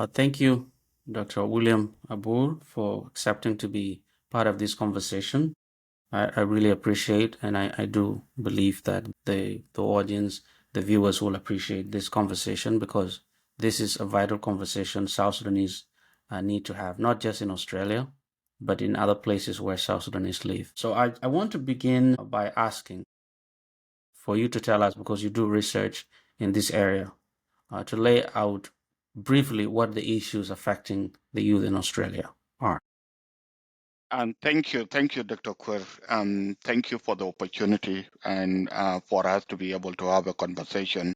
Thank you, Dr. William Abur, for accepting to be part of this conversation. I really appreciate, and I do believe that the audience, the viewers will appreciate this conversation because this is a vital conversation South Sudanese need to have, not just in Australia, but in other places where South Sudanese live. So I want to begin by asking for you to tell us, because you do research in this area, to lay out briefly what the issues affecting the youth in Australia are. And thank you, Dr. Quir. Thank you for the opportunity and for us to be able to have a conversation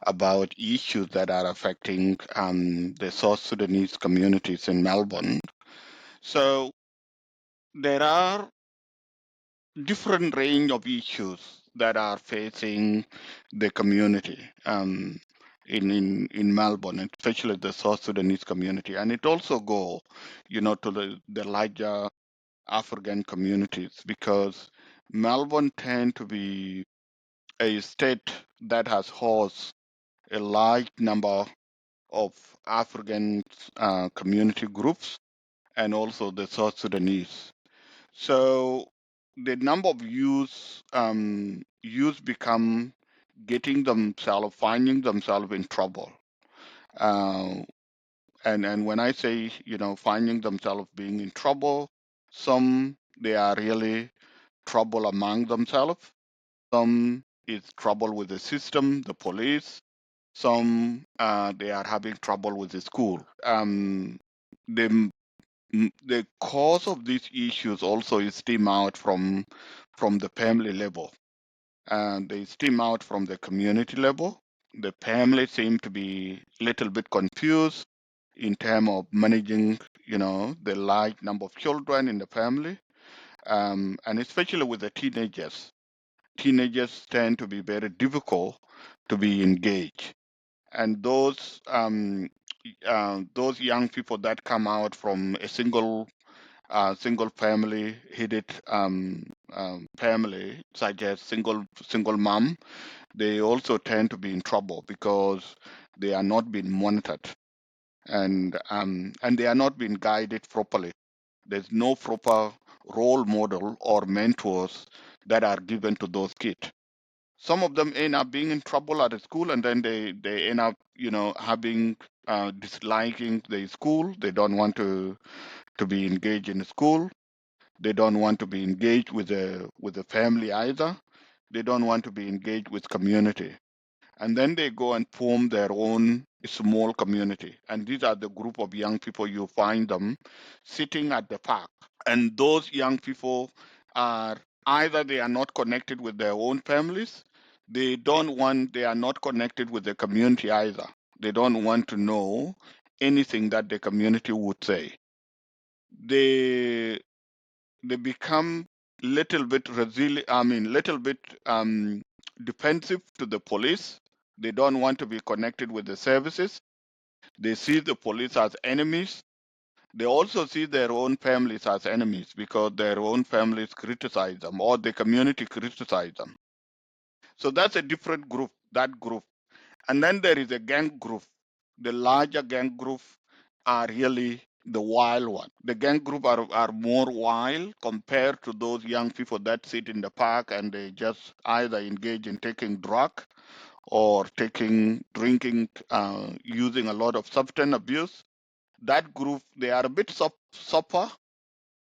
about issues that are affecting the South Sudanese communities in Melbourne. So there are different range of issues that are facing the community in Melbourne, especially the South Sudanese community, and it also go, to the larger African communities because Melbourne tend to be a state that has housed a large number of African community groups and also the South Sudanese. So the number of youth become finding themselves in trouble. Uh, and when I say, finding themselves being in trouble, some they are really trouble among themselves. Some is trouble with the system, the police. Some they are having trouble with the school. The the cause of these issues also is stem out from the family level, and they stem out from the community level. The family seem to be a little bit confused in terms of managing, the large number of children in the family, and especially with the teenagers. Teenagers tend to be very difficult to be engaged, and those young people that come out from a single family headed family, such as single mom, they also tend to be in trouble because they are not being monitored and they are not being guided properly. There's no proper role model or mentors that are given to those kids. Some of them end up being in trouble at the school, and then they end up, having disliking the school. They don't want to be engaged in the school. They don't want to be engaged with the family either. They don't want to be engaged with community. And then they go and form their own small community. And these are the group of young people you find them sitting at the park. And those young people are either they are not connected with their own families, they are not connected with the community either. They don't want to know anything that the community would say. They they become little bit little bit defensive to the police. They don't want to be connected with the services. They see the police as enemies. They also see their own families as enemies because their own families criticize them or the community criticize them. So that's a different group, that group. And then there is a gang group. The larger gang group are really the wild one. The gang group are more wild compared to those young people that sit in the park and they just either engage in taking drug or drinking, using a lot of substance abuse. That group, they are a bit suffer,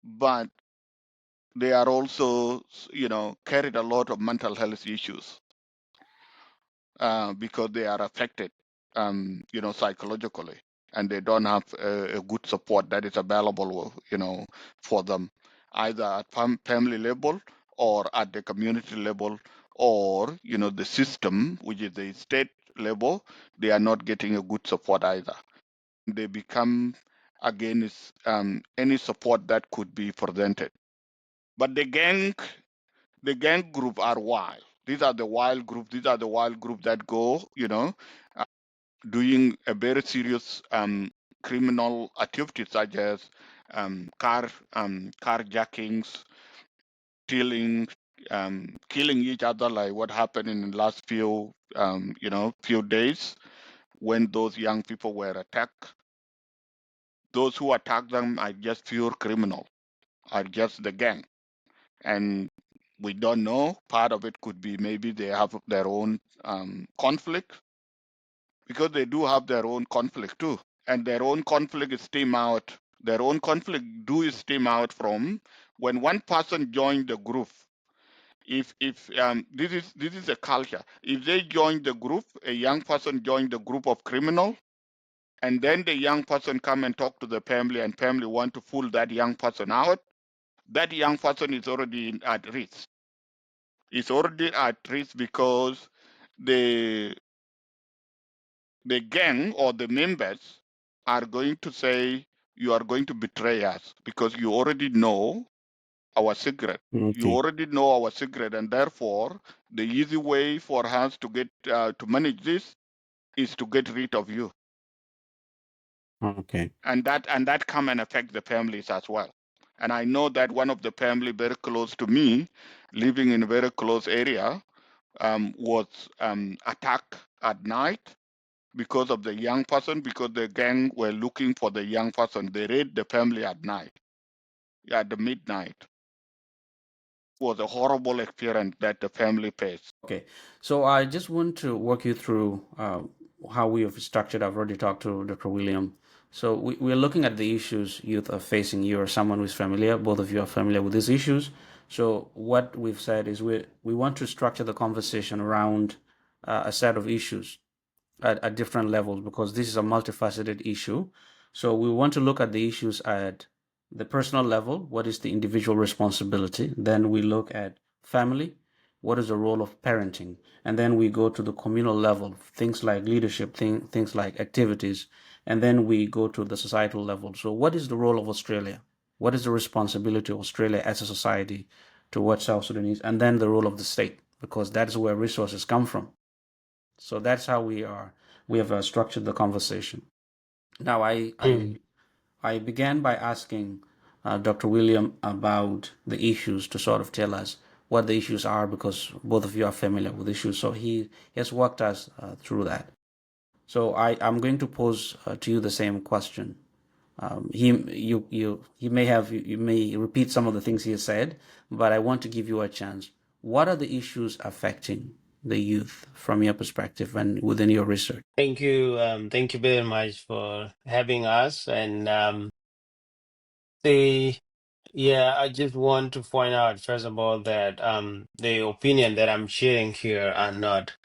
but they are also, carried a lot of mental health issues because they are affected, psychologically, and they don't have a good support that is available, for them, either at family level or at the community level, or the system, which is the state level. They are not getting a good support either. They become against any support that could be presented. But the gang group are wild. These are the wild group. These are the wild group that go, uh, doing a very serious criminal activities such as carjackings, stealing, killing each other, like what happened in the last few days when those young people were attacked. those who attack them are just pure criminal, are just the gang. And we don't know. Part of it could be maybe they have their own conflict, because they do have their own conflict too. And their own conflict is stem out. Their own conflict do stem out from when one person joined the group. If this is a culture. If they join the group, a young person joined the group of criminal, and then the young person come and talk to the family, and family want to pull that young person out, that young person is already at risk. Is already at risk because the the gang or the members are going to say you are going to betray us because you already know our secret. You Okay. already know our secret, and therefore the easy way for us to get to manage this is to get rid of you, Okay. and that come and affect the families as well. And I know that one of the family very close to me, living in a very close area, was attacked at night because of the young person, because the gang were looking for the young person. They raid the family at night, at the midnight. It was a horrible experience that the family faced. Okay. So I just want to walk you through how we have structured. I've already talked to Dr. William. So we're looking at the issues youth are facing. You are someone who's familiar. Both of you are familiar with these issues. So what we've said is we want to structure the conversation around a set of issues at different levels because this is a multifaceted issue. So we want to look at the issues at the personal level. What is the individual responsibility? Then we look at family. What is the role of parenting? And then we go to the communal level, things like leadership, things like activities. And then we go to the societal level. So what is the role of Australia? What is the responsibility of Australia as a society towards South Sudanese? And then the role of the state, because that's where resources come from. So that's how we have structured the conversation. Now, Mm. I began by asking Dr. William about the issues to sort of tell us what the issues are because both of you are familiar with issues. So he has walked us through that. So I'm going to pose to you the same question. He may have you may repeat some of the things he has said, but I want to give you a chance. What are the issues affecting the youth from your perspective and within your research? Thank you very much for having us. And the yeah, I just want to point out first of all that the opinion that I'm sharing here are not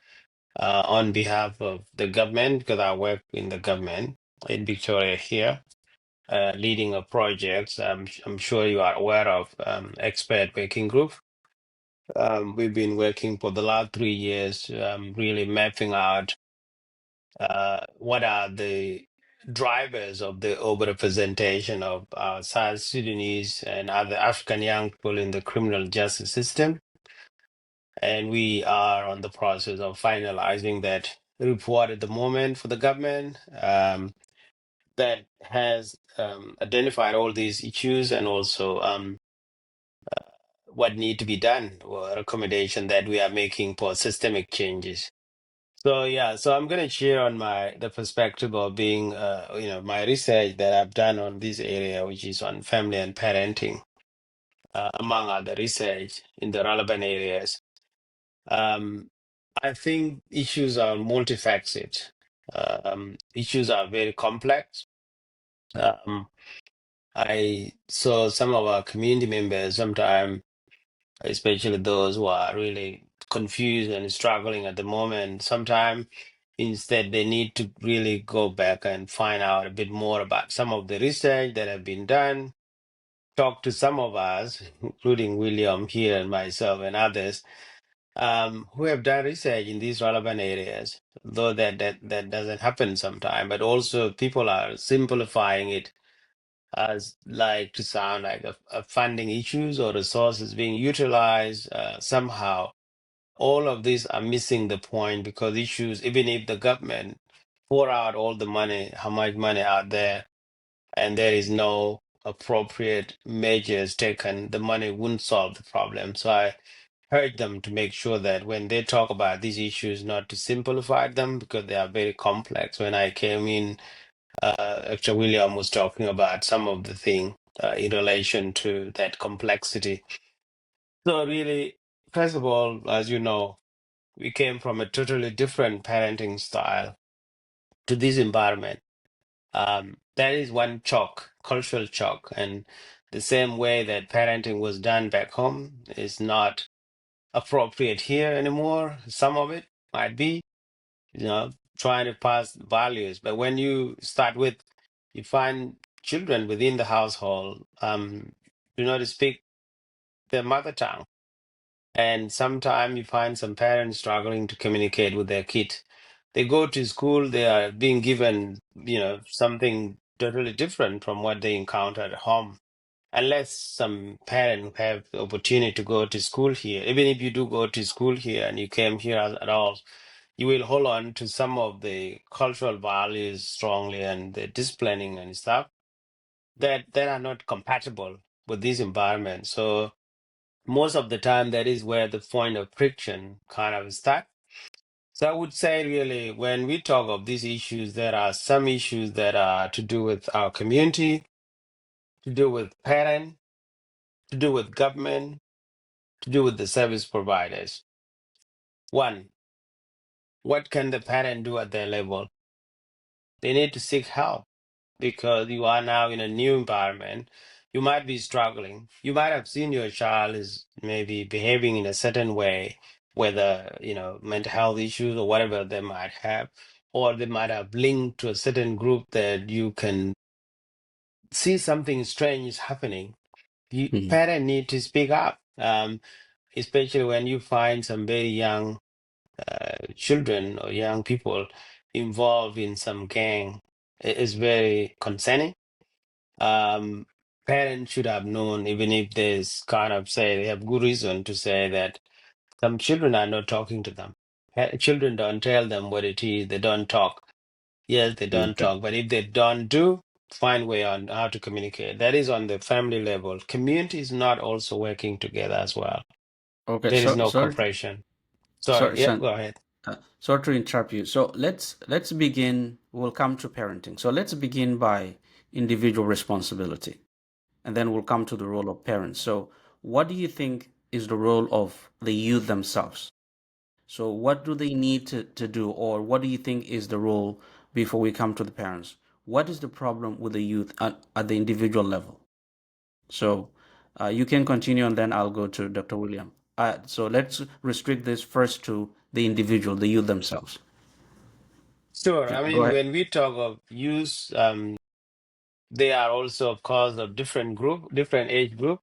on behalf of the government because I work in the government in Victoria here, leading a project. I'm sure you are aware of expert working group. We've been working for the last 3 years, really mapping out what are the drivers of the overrepresentation of South Sudanese and other African young people in the criminal justice system. And we are on the process of finalizing that report at the moment for the government that has identified all these issues and also what need to be done or recommendation that we are making for systemic changes. So yeah, so I'm going to share on the perspective of being, my research that I've done on this area, which is on family and parenting, among other research in the relevant areas. I think issues are multifaceted. Issues are very complex. Um, I saw some of our community members sometimes, especially those who are really confused and struggling at the moment. Sometimes instead they need to really go back and find out a bit more about some of the research that have been done. Talk to some of us, including William here and myself and others, who have done research in these relevant areas. Though that doesn't happen sometimes, but also people are simplifying it as like to sound like a funding issues or resources being utilized somehow. All of these are missing the point because issues, even if the government pour out all the money, how much money out there, and there is no appropriate measures taken, the money wouldn't solve the problem. So I urge them to make sure that when they talk about these issues, not to simplify them because they are very complex. When I came in Dr. William was talking about some of the thing in relation to that complexity. So really, first of all, as you know, we came from a totally different parenting style to this environment. That is one shock, cultural shock, and the same way that parenting was done back home is not appropriate here anymore. Some of it might be, trying to pass values. But when you start with, you find children within the household do not speak their mother tongue. And sometimes you find some parents struggling to communicate with their kid. They go to school, they are being given, something totally different from what they encounter at home. Unless some parent have the opportunity to go to school here, even if you do go to school here and you came here at all, you will hold on to some of the cultural values strongly and the disciplining and stuff that are not compatible with this environment. So most of the time, that is where the point of friction kind of start. So I would say really when we talk of these issues, there are some issues that are to do with our community, to do with parent, to do with government, to do with the service providers. One, what can the parent do at their level? They need to seek help because you are now in a new environment. You might be struggling. You might have seen your child is maybe behaving in a certain way, whether, mental health issues or whatever they might have, or they might have linked to a certain group that you can see something strange is happening. You Mhm. parent need to speak up, especially when you find some very young children or young people involved in some gang. It is very concerning. um, Parents should have known, even if there's kind of say they have good reason to say that some children are not talking to them. Children don't tell them what it is. They don't talk. Yes, they don't Okay. talk. But if they don't do, find way on how to communicate. That is on the family level. Community is not also working together as well. Okay. There is So no sorry, cooperation. Sorry. sorry, Yeah, son. go ahead. Sorry to interrupt you. So let's begin. We'll come to parenting. So let's begin by individual responsibility, and then we'll come to the role of parents. So what do you think is the role of the youth themselves? So what do they need to do, or what do you think is the role before we come to the parents? What is the problem with the youth at the individual level? So you can continue, and then I'll go to Dr. William. So let's restrict this first to the individual, the youth themselves. Sure. Yeah, I go mean, ahead. when we talk of youth, they are also, of course, of different group, different age group,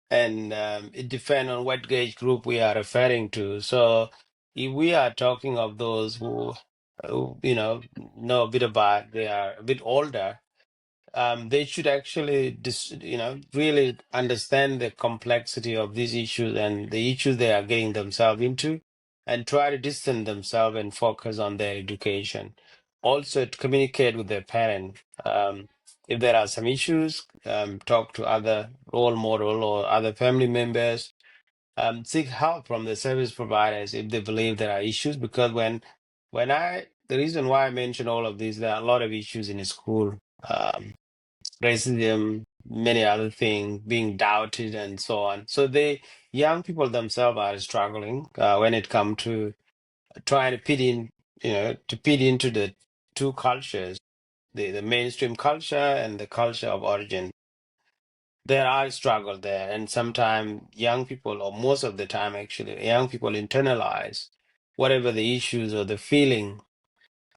and it depends on what age group we are referring to. So, if we are talking of those who know a bit about, they are a bit older, they should actually, really understand the complexity of these issues and the issues they are getting themselves into, and try to distance themselves and focus on their education. Also, to communicate with their parent. If there are some issues, talk to other role model or other family members. Seek help from the service providers if they believe there are issues. Because the reason why I mention all of these, there are a lot of issues in the school. Racism, many other things, being doubted, and so on. So the young people themselves are struggling when it comes to trying to fit in, to fit into the two cultures, the mainstream culture and the culture of origin. There are struggle there, and sometimes young people, or most of the time actually, young people internalize whatever the issues or the feeling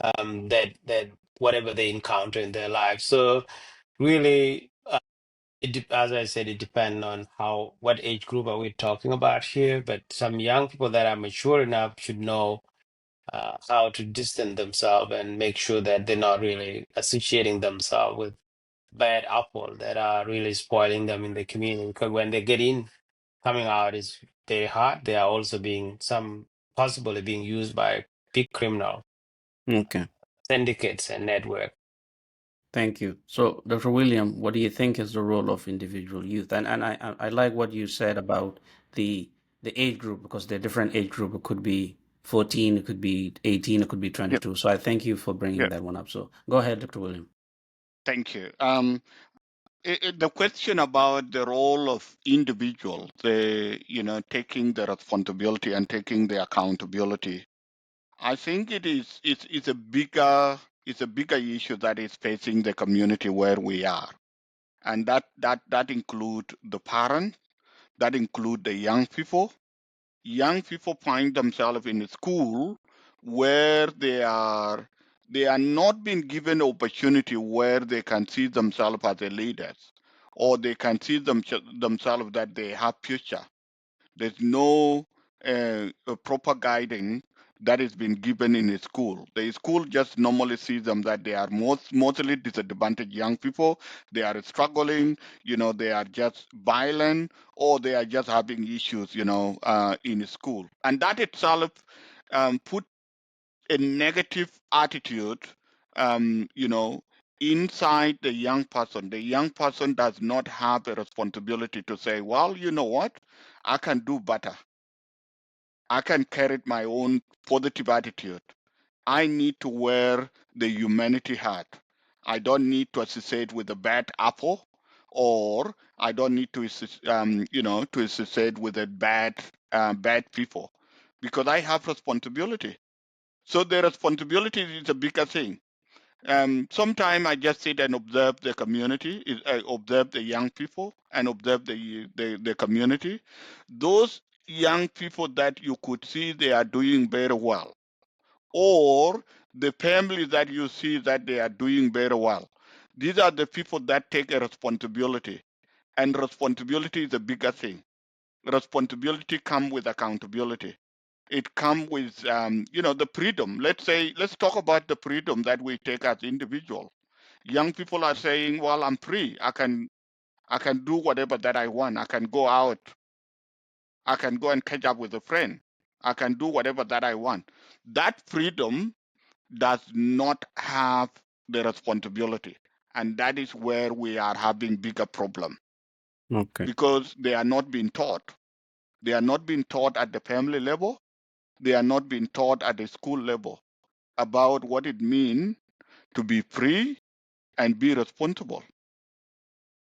that whatever they encounter in their life. So really, as I said, it depends on what age group are we talking about here. But some young people that are mature enough should know how to distance themselves and make sure that they're not really associating themselves with bad apple that are really spoiling them in the community. Because when they get in, coming out is very hard. They are also possibly being used by big criminal Okay. syndicates and network. Thank you. So, Dr. William, what do you think is the role of individual youth? And I like what you said about the age group, because they're different age group. It could be 14, it could be 18, it could be Yeah, 22. So I thank you for yeah. bringing that one up. So go ahead, Dr. William. Thank you. The question about the role of individuals, taking the responsibility and taking the accountability, I think it's a bigger issue that is facing the community where we are, and that include the parents, that include the young people. Young people find themselves in a school where they are not being given opportunity where they can see themselves as the leaders, or they can see themselves that they have future. There's no proper guiding that is being given in a school. The school just normally sees them that they are mostly disadvantaged young people. They are struggling, they are just violent, or they are just having issues, in school. And that itself put a negative attitude, um, you know, inside the young person. The young person does not have a responsibility to say, well, you know what, I can do better. I can carry my own positive attitude. I need to wear the humanity hat. I don't need to associate with a bad apple, or I don't need to, to associate with a bad people, because I have responsibility. So the responsibility is a bigger thing. Sometimes I just sit and observe the community, I observe the young people and observe the community. Those young people that you could see they are doing very well, or the families that you see that they are doing very well. These are the people that take a responsibility, and responsibility is a bigger thing. Responsibility comes with accountability. It comes with the freedom. Let's talk about the freedom that we take as individuals. Young people are saying, well, I'm free. I can do whatever that I want. I can go out. I can go and catch up with a friend. I can do whatever that I want. That freedom does not have the responsibility. And that is where we are having bigger problem, Okay. because they are not being taught. They are not being taught at the family level. They are not being taught at the school level about what it means to be free and be responsible.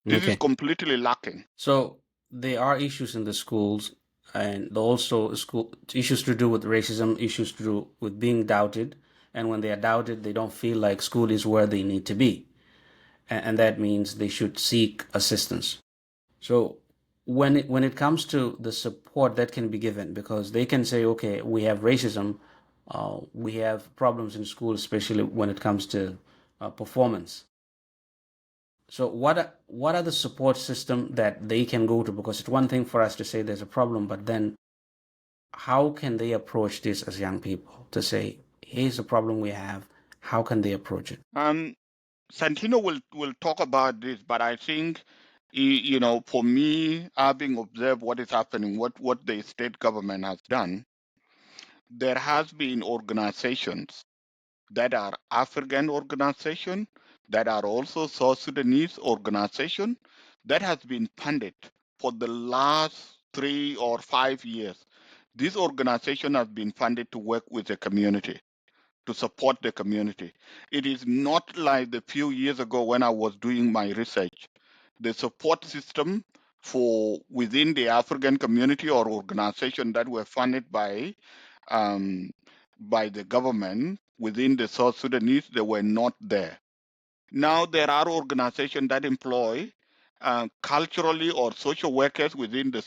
This is Okay. completely lacking. So there are issues in the schools, and also school issues to do with racism, issues to do with being doubted. And when they are doubted, they don't feel like school is where they need to be. And that means they should seek assistance. So when it comes to the support that can be given, because they can say, okay, we have racism, we have problems in school, especially when it comes to performance. So what are the support system that they can go to? Because it's one thing for us to say there's a problem, but then how can they approach this as young people to say, here's the problem we have? How can they approach it? Santino will talk about this, but I think, for me, having observed what is happening, what the state government has done, there has been organizations that are African organization, that are also South Sudanese organization, that has been funded for the last 3 or 5 years. This organization has been funded to work with the community, to support the community. It is not like the few years ago when I was doing my research. The support system for within the African community or organization that were funded um, by the government within the South Sudanese, they were not there. Now there are organizations that employ culturally or social workers within the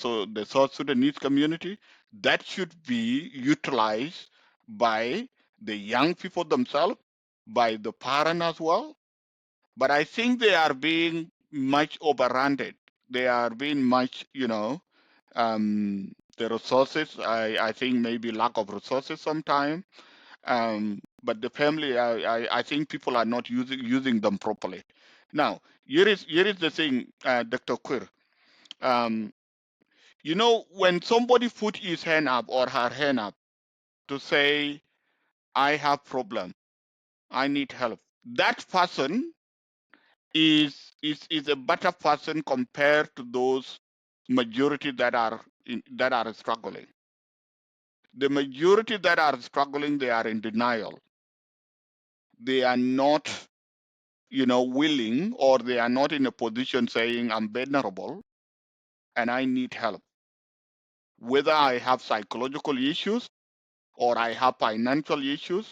South Sudanese community that should be utilized by the young people themselves, by the parent as well. But I think they are being much overrun. They are being much, the resources. I think maybe lack of resources sometimes, but the family, I think people are not using them properly. Now, here is the thing, Dr. Quir. Um, when somebody put his hand up or her hand up to say, "I have problem, I need help," that person is a better person compared to those majority that are struggling. The majority that are struggling, they are in denial. They are not willing, or they are not in a position saying, I'm vulnerable and I need help. Whether I have psychological issues, or I have financial issues,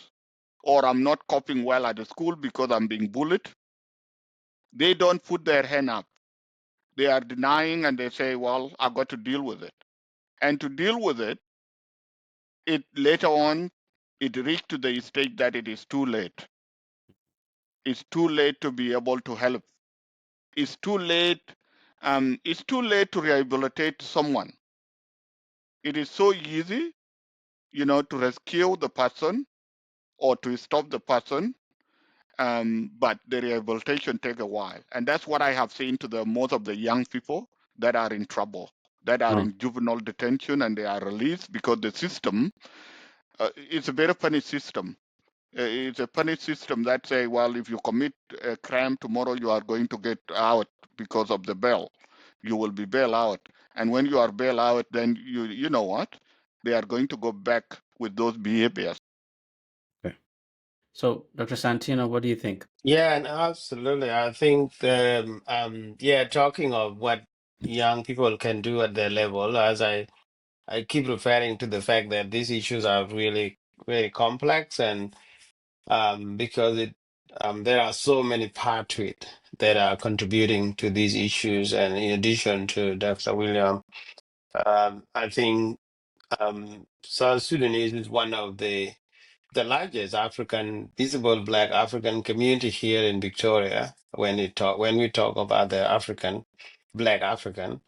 or I'm not coping well at the school because I'm being bullied, they don't put their hand up. They are denying and they say, well, I've got to deal with it. And to deal with it, it later on, it reached to the stage that it is too late. It's too late to be able to help. It's too late. It's too late to rehabilitate someone. It is so easy, to rescue the person or to stop the person, but the rehabilitation take a while, and that's what I have seen to the most of the young people that are in trouble, that are Mm, in juvenile detention, and they are released because the system, it's a very funny system. It's a funny system that say, well, if you commit a crime tomorrow, you are going to get out because of the bail. You will be bail out, and when you are bail out, then you know what? They are going to go back with those behaviors. okay. So, Dr. Santino, what do you think? Yeah, and absolutely. I think yeah, talking of what young people can do at their level, as I keep referring to the fact that these issues are really very complex, and because there are so many parts to it that are contributing to these issues. And in addition to Dr. William, I think South Sudanese is one of the largest African visible Black African community here in Victoria. When we talk about the African Black African,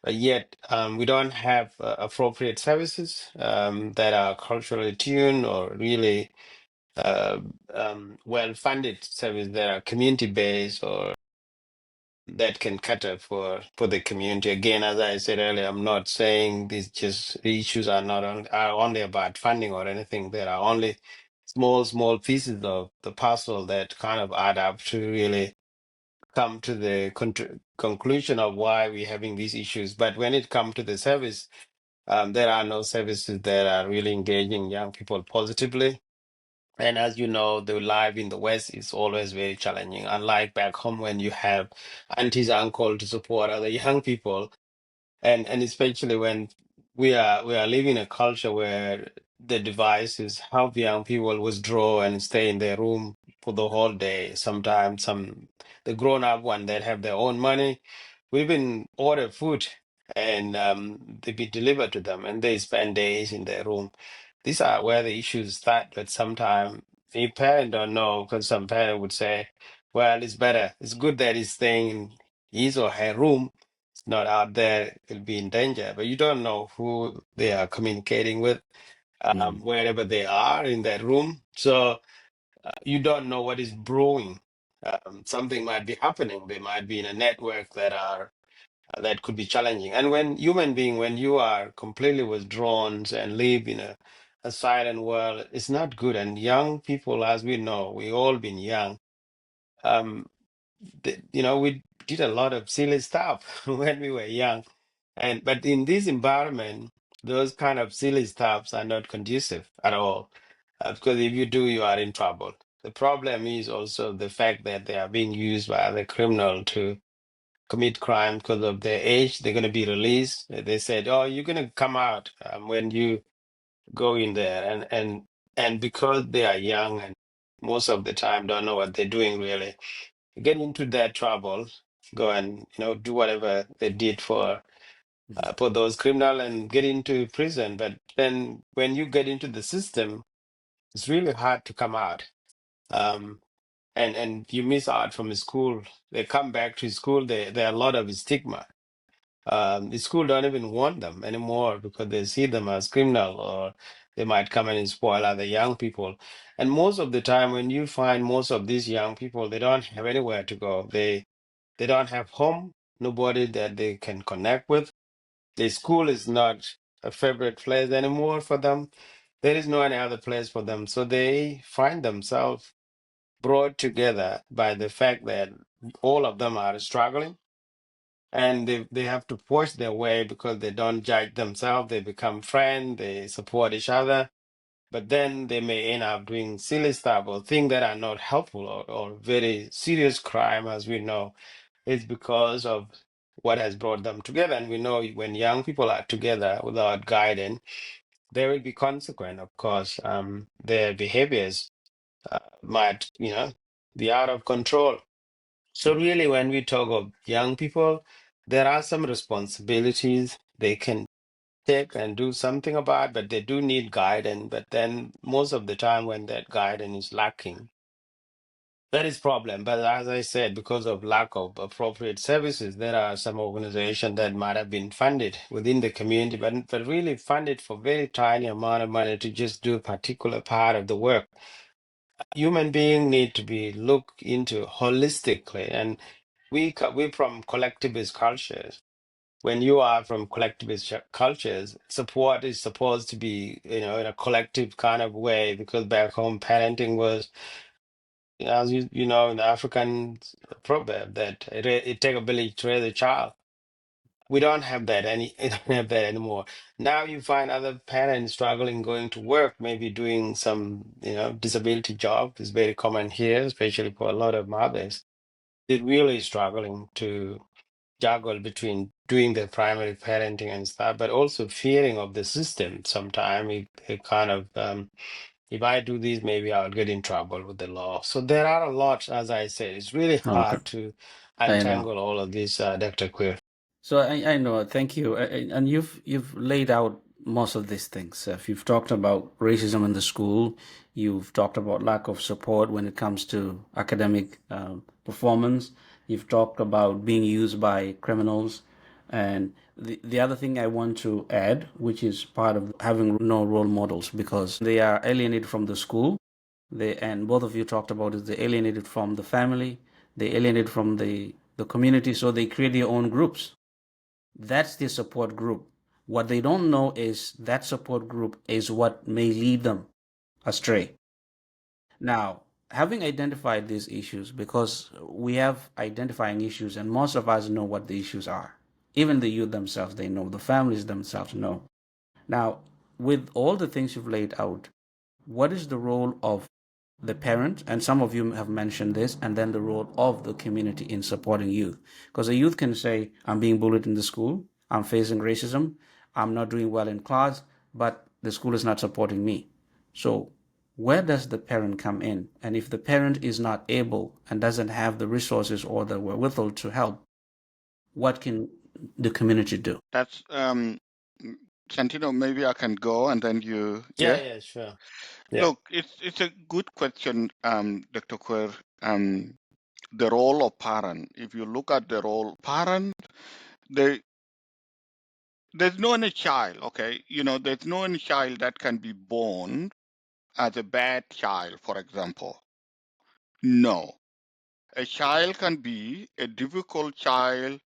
but yet we don't have appropriate services that are culturally tuned or really uh, well-funded services that are community-based or that can cater for the community. Again, as I said earlier, I'm not saying the issues are not are only about funding or anything. There are only small pieces of the puzzle that kind of add up to really come to the conclusion of why we're having these issues. But when it comes to the service, there are no services that are really engaging young people positively. And as you know, the life in the West is always very challenging. Unlike back home, when you have aunties, uncle to support other young people, and especially when we are living in a culture where the device is help young people withdraw and stay in their room for the whole day. Sometimes the grown up one that have their own money, we even order food and they be delivered to them, and they spend days in their room. These are where the issues start. But sometimes the parent don't know, because some parent would say, well, it's better, it's good that he's staying in his or her room, not out there, will be in danger. But you don't know who they are communicating with, Mm, wherever they are in that room. So you don't know what is brewing. Something might be happening. They might be in a network that could be challenging. And when human being, when you are completely withdrawn and live in a silent world, it's not good. And young people, as we know, we all been young. Um, we did a lot of silly stuff when we were young, and but in this environment, those kind of silly stuffs are not conducive at all, because if you do, you are in trouble. The problem is also the fact that they are being used by other criminal to commit crime because of their age. They're going to be released. They said, "Oh, you're going to come out when you go in there," and because they are young and most of the time don't know what they're doing really, get into that trouble, go and do whatever they did for those criminal and get into prison. But then when you get into the system, it's really hard to come out. Um, and you miss out from school. They come back to school. There are a lot of stigma. The school don't even want them anymore because they see them as criminal, or they might come and spoil other young people. And most of the time, when you find most of these young people, they don't have anywhere to go. They don't have home, nobody that they can connect with. The school is not a favorite place anymore for them. There is no any other place for them. So they find themselves brought together by the fact that all of them are struggling, and they have to push their way because they don't judge themselves. They become friends, they support each other. but then they may end up doing silly stuff or things that are not helpful, or very serious crime, as we know. It's because of what has brought them together. And we know when young people are together without guidance, there will be consequence, of course. Their behaviors might, be out of control. So really, when we talk of young people, there are some responsibilities they can take and do something about, but they do need guidance. But then most of the time when that guidance is lacking, that is problem. But as I said, because of lack of appropriate services, there are some organizations that might have been funded within the community, but really funded for very tiny amount of money to just do a particular part of the work. Human beings need to be looked into holistically, and we from collectivist cultures. When you are from collectivist cultures, support is supposed to be, in a collective kind of way, because back home parenting was, as in the African proverb that it take a village to raise a child. We don't have that don't have that anymore. Now you find other parents struggling going to work, maybe doing some, disability job is very common here, especially for a lot of mothers. They're really struggling to juggle between doing the primary parenting and stuff, but also fearing of the system. Sometimes it kind of, if I do this, maybe I'll get in trouble with the law. So there are a lot, as I said, it's really Okay, hard to I know. untangle all of this, Dr. Queer. So I know. Thank you. And you've laid out most of these things. You've talked about racism in the school. You've talked about lack of support when it comes to academic performance. You've talked about being used by criminals. And the other thing I want to add, which is part of having no role models, because they are alienated from the school. And both of you talked about is they alienated from the family, they alienated from the community, so they create their own groups. That's the support group. What they don't know is that support group is what may lead them astray. Now, having identified these issues, because we have identifying issues, and most of us know what the issues are. Even the youth themselves, they know. The families themselves know. Now, with all the things you've laid out, what is the role of the parent? And some of you have mentioned this, and then the role of the community in supporting youth. Because a youth can say, I'm being bullied in the school, I'm facing racism, I'm not doing well in class, but the school is not supporting me. So, where does the parent come in? And if the parent is not able and doesn't have the resources or the wherewithal to help, what can the community do? That's Santino. Maybe I can go and then you. Yeah, Yeah. yeah, sure. Yeah. Look, it's a good question, Dr. Quer. The role of parent. If you look at the role parent, they there's no any child, okay? There's no any child that can be born as a bad child, for example. No. A child can be a difficult child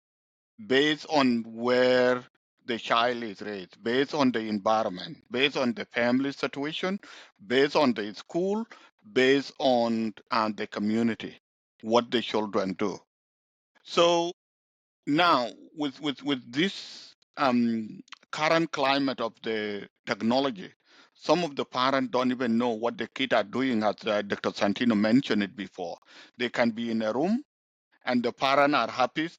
based on where the child is raised, based on the environment, based on the family situation, based on the school, based on the community, what the children do. So now, with this current climate of the technology, some of the parents don't even know what the kids are doing, as Dr. Santino mentioned it before. They can be in a room, and the parents are happy,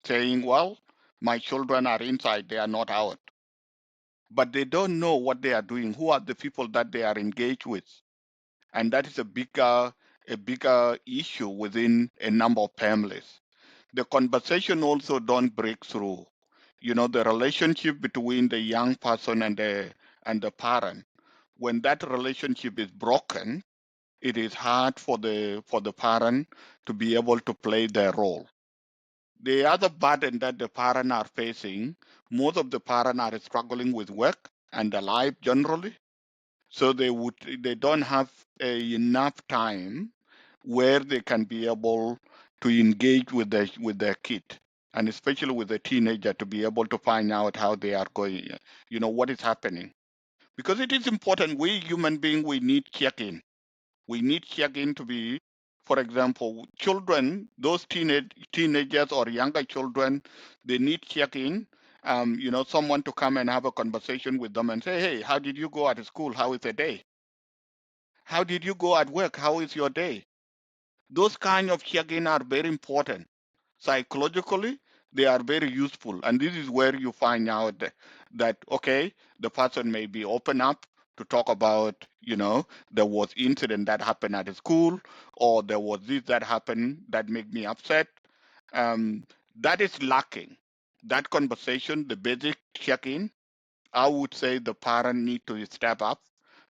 saying, well, my children are inside, they are not out. But they don't know what they are doing, who are the people that they are engaged with. And that is a bigger issue within a number of families. The conversation also don't break through. The relationship between the young person and the parent. When that relationship is broken, it is hard for the parent to be able to play their role. The other burden that the parents are facing, most of the parents are struggling with work and the life generally. So they don't have enough time where they can be able to engage with their kid, and especially with the teenager, to be able to find out how they are going, what is happening. Because it is important, we human beings, we need check-in. We need check-in to be, for example, children, those teenagers or younger children, they need check-in. Someone to come and have a conversation with them and say, hey, how did you go at school? How is the day? How did you go at work? How is your day? Those kind of check-in are very important. Psychologically, they are very useful. And this is where you find out that okay, the person may be open up to talk about, there was incident that happened at the school, or there was this that happened that made me upset. Um, that is lacking. That conversation, the basic check-in, I would say the parent need to step up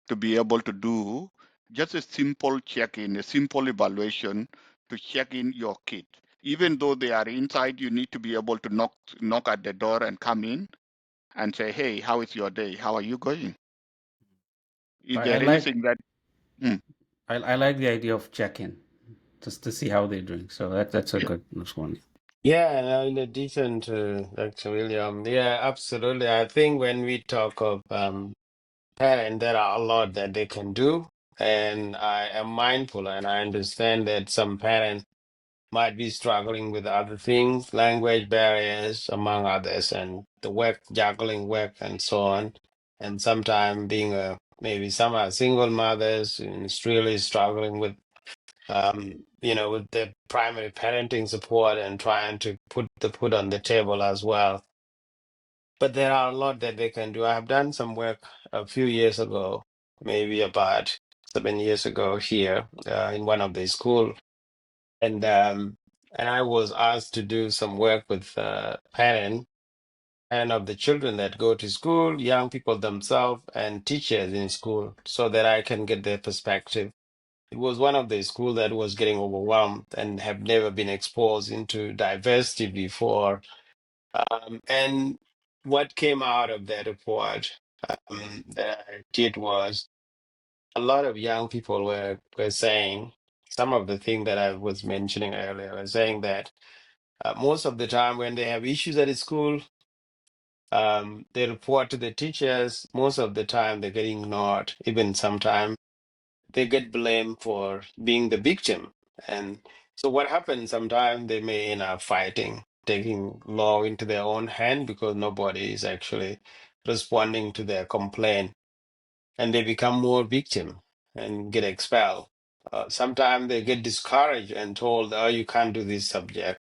to be able to do just a simple check-in, a simple evaluation to check in your kid. Even though they are inside, you need to be able to knock at the door and come in and say, "Hey, how is your day? How are you going? Is I there like anything that?" Hmm. I like the idea of check-in just to see how they're doing. So that's a Yeah. good response. Yeah, and in addition to Dr. William, yeah, absolutely. I think when we talk of parent, there are a lot that they can do, and I am mindful and I understand that some parents might be struggling with other things, language barriers, among others, and the work, juggling work, and so on. And sometimes being maybe some are single mothers and it's really struggling with with the primary parenting support and trying to put the food on the table as well. But there are a lot that they can do. I have done some work a few years ago, maybe about 7 years ago here in one of the school, and I was asked to do some work with parents and of the children that go to school, young people themselves, and teachers in school, so that I can get their perspective. It was one of the schools that was getting overwhelmed and have never been exposed into diversity before. And what came out of that report that I did was a lot of young people were saying some of the things that I was mentioning earlier, were saying that most of the time when they have issues at school, they report to the teachers. Most of the time they get ignored. Even sometimes they get blamed for being the victim. And so what happens sometimes they may end up fighting, taking law into their own hand because nobody is actually responding to their complaint, and they become more victim and get expelled. Sometimes they get discouraged and told, "Oh, you can't do this subject."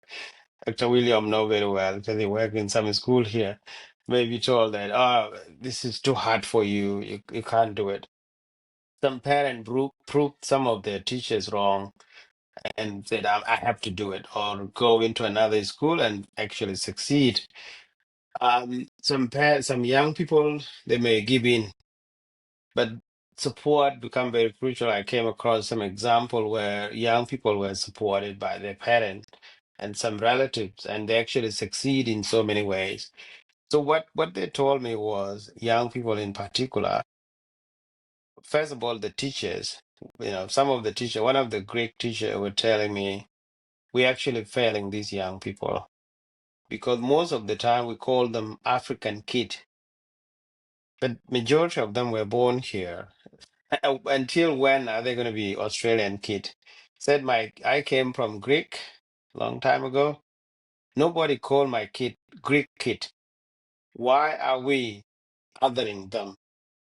Dr. William know very well because he work in some school here. Maybe told that, "Oh, this is too hard for you. You can't do it." Some parent proved some of their teachers wrong and said, I have to do it, or go into another school and actually succeed. Some young people, they may give in, but support become very crucial. I came across some example where young people were supported by their parents and some relatives, and they actually succeed in so many ways. So what they told me was young people in particular, first of all, the teachers, some of the teacher, one of the Greek teacher were telling me, we actually failing these young people because most of the time we call them African kid, but majority of them were born here. Until when are they going to be Australian kid? Said I came from Greek long time ago. Nobody called my kid Greek kid. Why are we othering them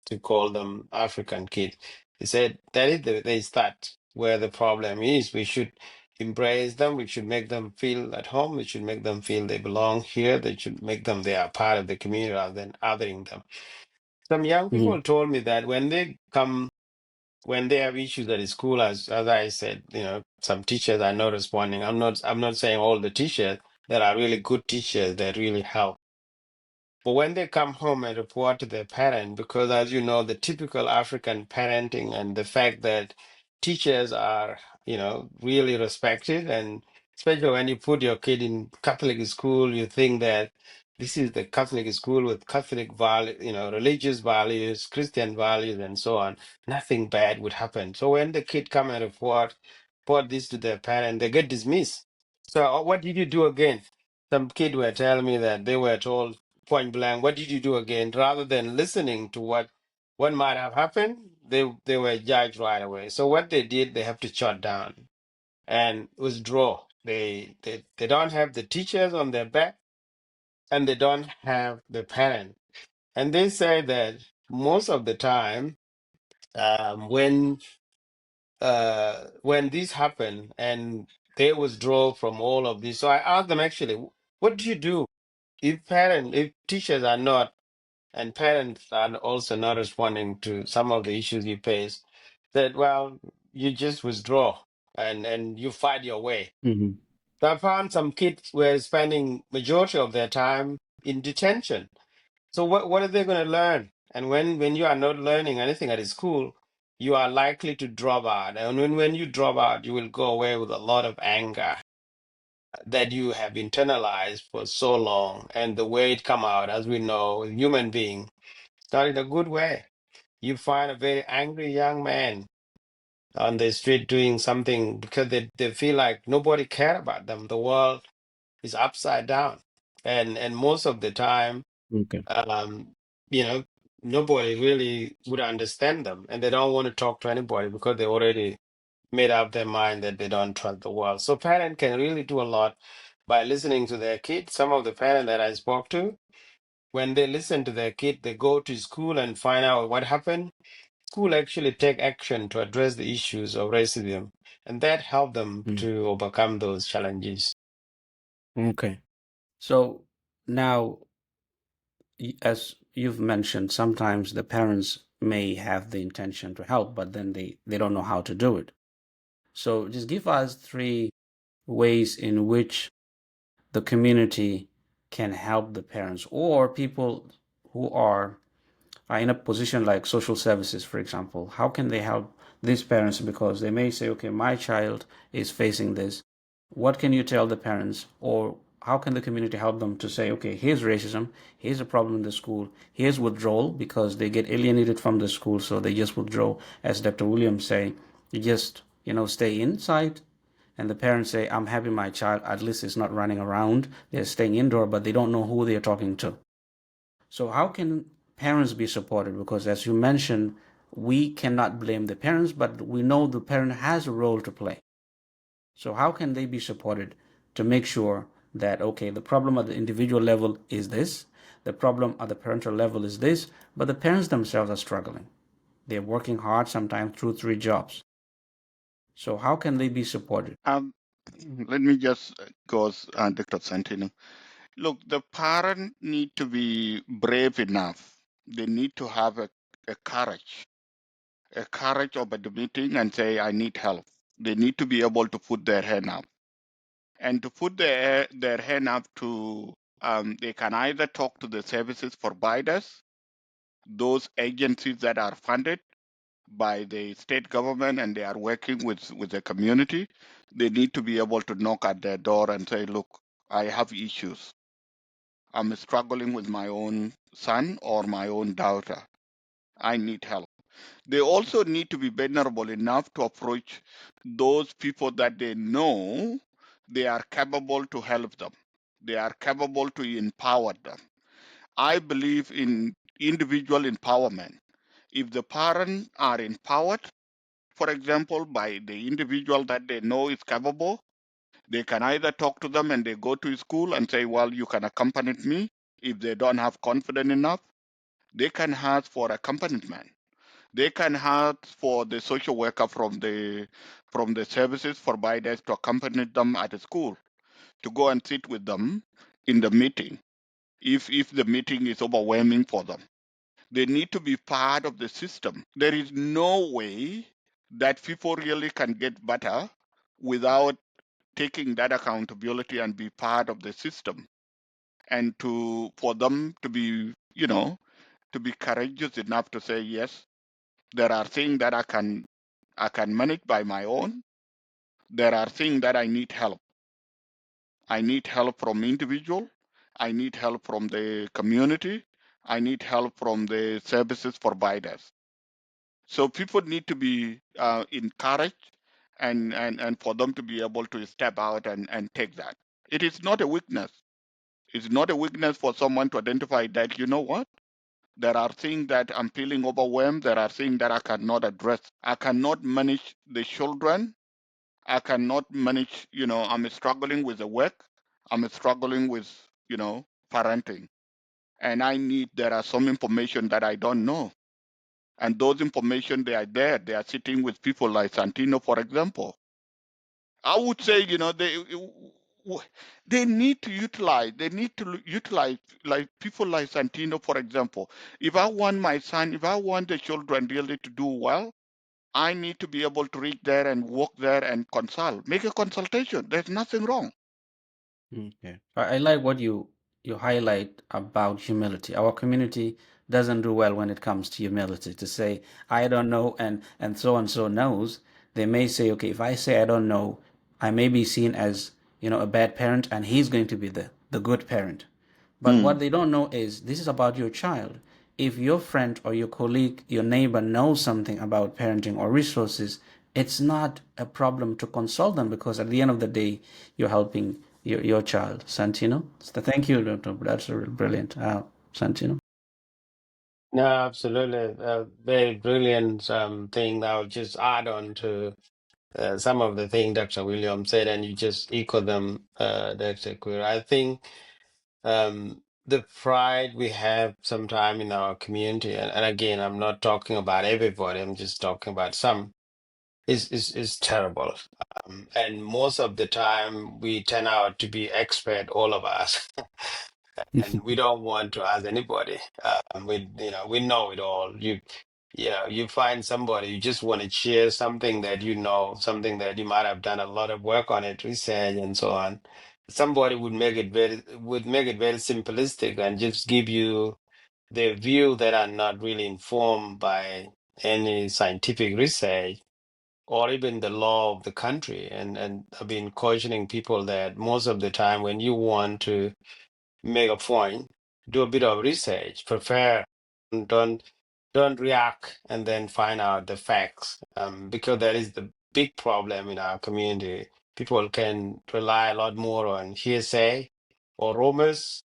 to call them African kid? He said that is they start where the problem is. We should embrace them. We should make them feel at home. We should make them feel they belong here. They should make them they are part of the community rather than othering them. Some young Mhm. people told me that when they have issues at school, as I said, some teachers are not responding. I'm not saying all the teachers. There are really good teachers that really help. But when they come home and report to their parent, because as you know, the typical African parenting and the fact that teachers are, really respected, and especially when you put your kid in Catholic school, you think that this is the Catholic school with Catholic value, religious values, Christian values, and so on. Nothing bad would happen. So when the kid come and report this to their parent, they get dismissed. So what did you do again? Some kid were telling me that they were told point blank, what did you do again? Rather than listening to what might have happened, they were judged right away. So what they did, they have to shut down and withdraw. They don't have the teachers on their back, and they don't have the parent. And they say that most of the time, when when this happened and they withdraw from all of this, so I asked them actually, what do you do if teachers are not and parents are also not responding to some of the issues you face? That well, you just withdraw and you fight your way. Hmm. So I found some kids were spending majority of their time in detention. So what are they going to learn? And when you are not learning anything at school, you are likely to drop out. And when you drop out, you will go away with a lot of anger that you have internalized for so long. And the way it come out, as we know, a human being, not in a good way. You find a very angry young man on the street doing something because they feel like nobody care about them. The world is upside down. And most of the time, Okay. um, you know, nobody really would understand them, and they don't want to talk to anybody because they already made up their mind that they don't trust the world. So parents can really do a lot by listening to their kids. Some of the parents that I spoke to, when they listen to their kid, they go to school and find out what happened. School actually take action to address the issues of racism, and that help them Mm. to overcome those challenges. Okay. So now, as you've mentioned, sometimes the parents may have the intention to help, but then they don't know how to do it. So just give us three ways in which the community can help the parents or people who are in a position like social services, for example. How can they help these parents? Because they may say, okay, my child is facing this. What can you tell the parents? Or how can the community help them to say, okay, here's racism, here's a problem in the school, here's withdrawal because they get alienated from the school, so they just withdraw. As Dr. Williams say, you just, stay inside, and the parents say, I'm happy my child at least is not running around. They're staying indoor, but they don't know who they're talking to. So how can parents be supported? Because as you mentioned, we cannot blame the parents, but we know the parent has a role to play. So how can they be supported to make sure that, okay, the problem at the individual level is this, the problem at the parental level is this, but the parents themselves are struggling. They're working hard, sometimes through three jobs. So how can they be supported? Um, let me just go, Dr. Santino. Look, the parent need to be brave enough. They need to have a courage of admitting and say, I need help. They need to be able to put their hand up. And to put their hand up to, they can either talk to the services providers, those agencies that are funded by the state government and they are working with the community. They need to be able to knock at their door and say, look, I have issues. I'm struggling with my own son or my own daughter. I need help. They also need to be vulnerable enough to approach those people that they know they are capable to help them. They are capable to empower them. I believe in individual empowerment. If the parents are empowered, for example, by the individual that they know is capable, they can either talk to them and they go to school and say, well, you can accompany me. If they don't have confidence enough, they can ask for accompaniment. They can ask for the social worker from the services providers to accompany them at the school, to go and sit with them in the meeting if the meeting is overwhelming for them. They need to be part of the system. There is no way that people really can get better without taking that accountability and be part of the system, and to for them to be, to be courageous enough to say, yes, there are things that I can manage by my own. There are things that I need help. I need help from individual. I need help from the community. I need help from the services providers. So people need to be encouraged, and for them to be able to step out and take that. It is not a weakness. It's not a weakness for someone to identify that, you know what? There are things that I'm feeling overwhelmed. There are things that I cannot address. I cannot manage the children. I cannot manage, I'm struggling with the work. I'm struggling with, parenting. And there are some information that I don't know. And those information, they are there. They are sitting with people like Santino, for example. I would say, they need to utilize. They need to utilize like people like Santino, for example. If I want my son, if I want the children really to do well, I need to be able to reach there and walk there and consult. Make a consultation. There's nothing wrong. Okay. I like what you highlight about humility. Our community doesn't do well when it comes to humility. To say I don't know and so knows, they may say, okay, if I say I don't know, I may be seen as, a bad parent, and he's going to be the good parent. But Mm. what they don't know is this is about your child. If your friend or your colleague, your neighbor knows something about parenting or resources, it's not a problem to consult them, because at the end of the day, you're helping your child. Santino? So thank you, Dr. That's brilliant. Santino? No, absolutely. Very brilliant thing. I'll just add on to some of the things Dr. Williams said, and you just echo them, Dr. Queer. I think the pride we have sometime in our community, and again, I'm not talking about everybody, I'm just talking about some, is terrible. And most of the time, we turn out to be expert, all of us. And we don't want to ask anybody. We know it all. You find somebody, you just want to share something that you know, something that you might have done a lot of work on it, research and so on. Somebody would make it very simplistic and just give you their view that are not really informed by any scientific research or even the law of the country. And I've been cautioning people that most of the time when you want to make a point, do a bit of research, prepare, and don't react and then find out the facts. Because that is the big problem in our community. People can rely a lot more on hearsay or rumors,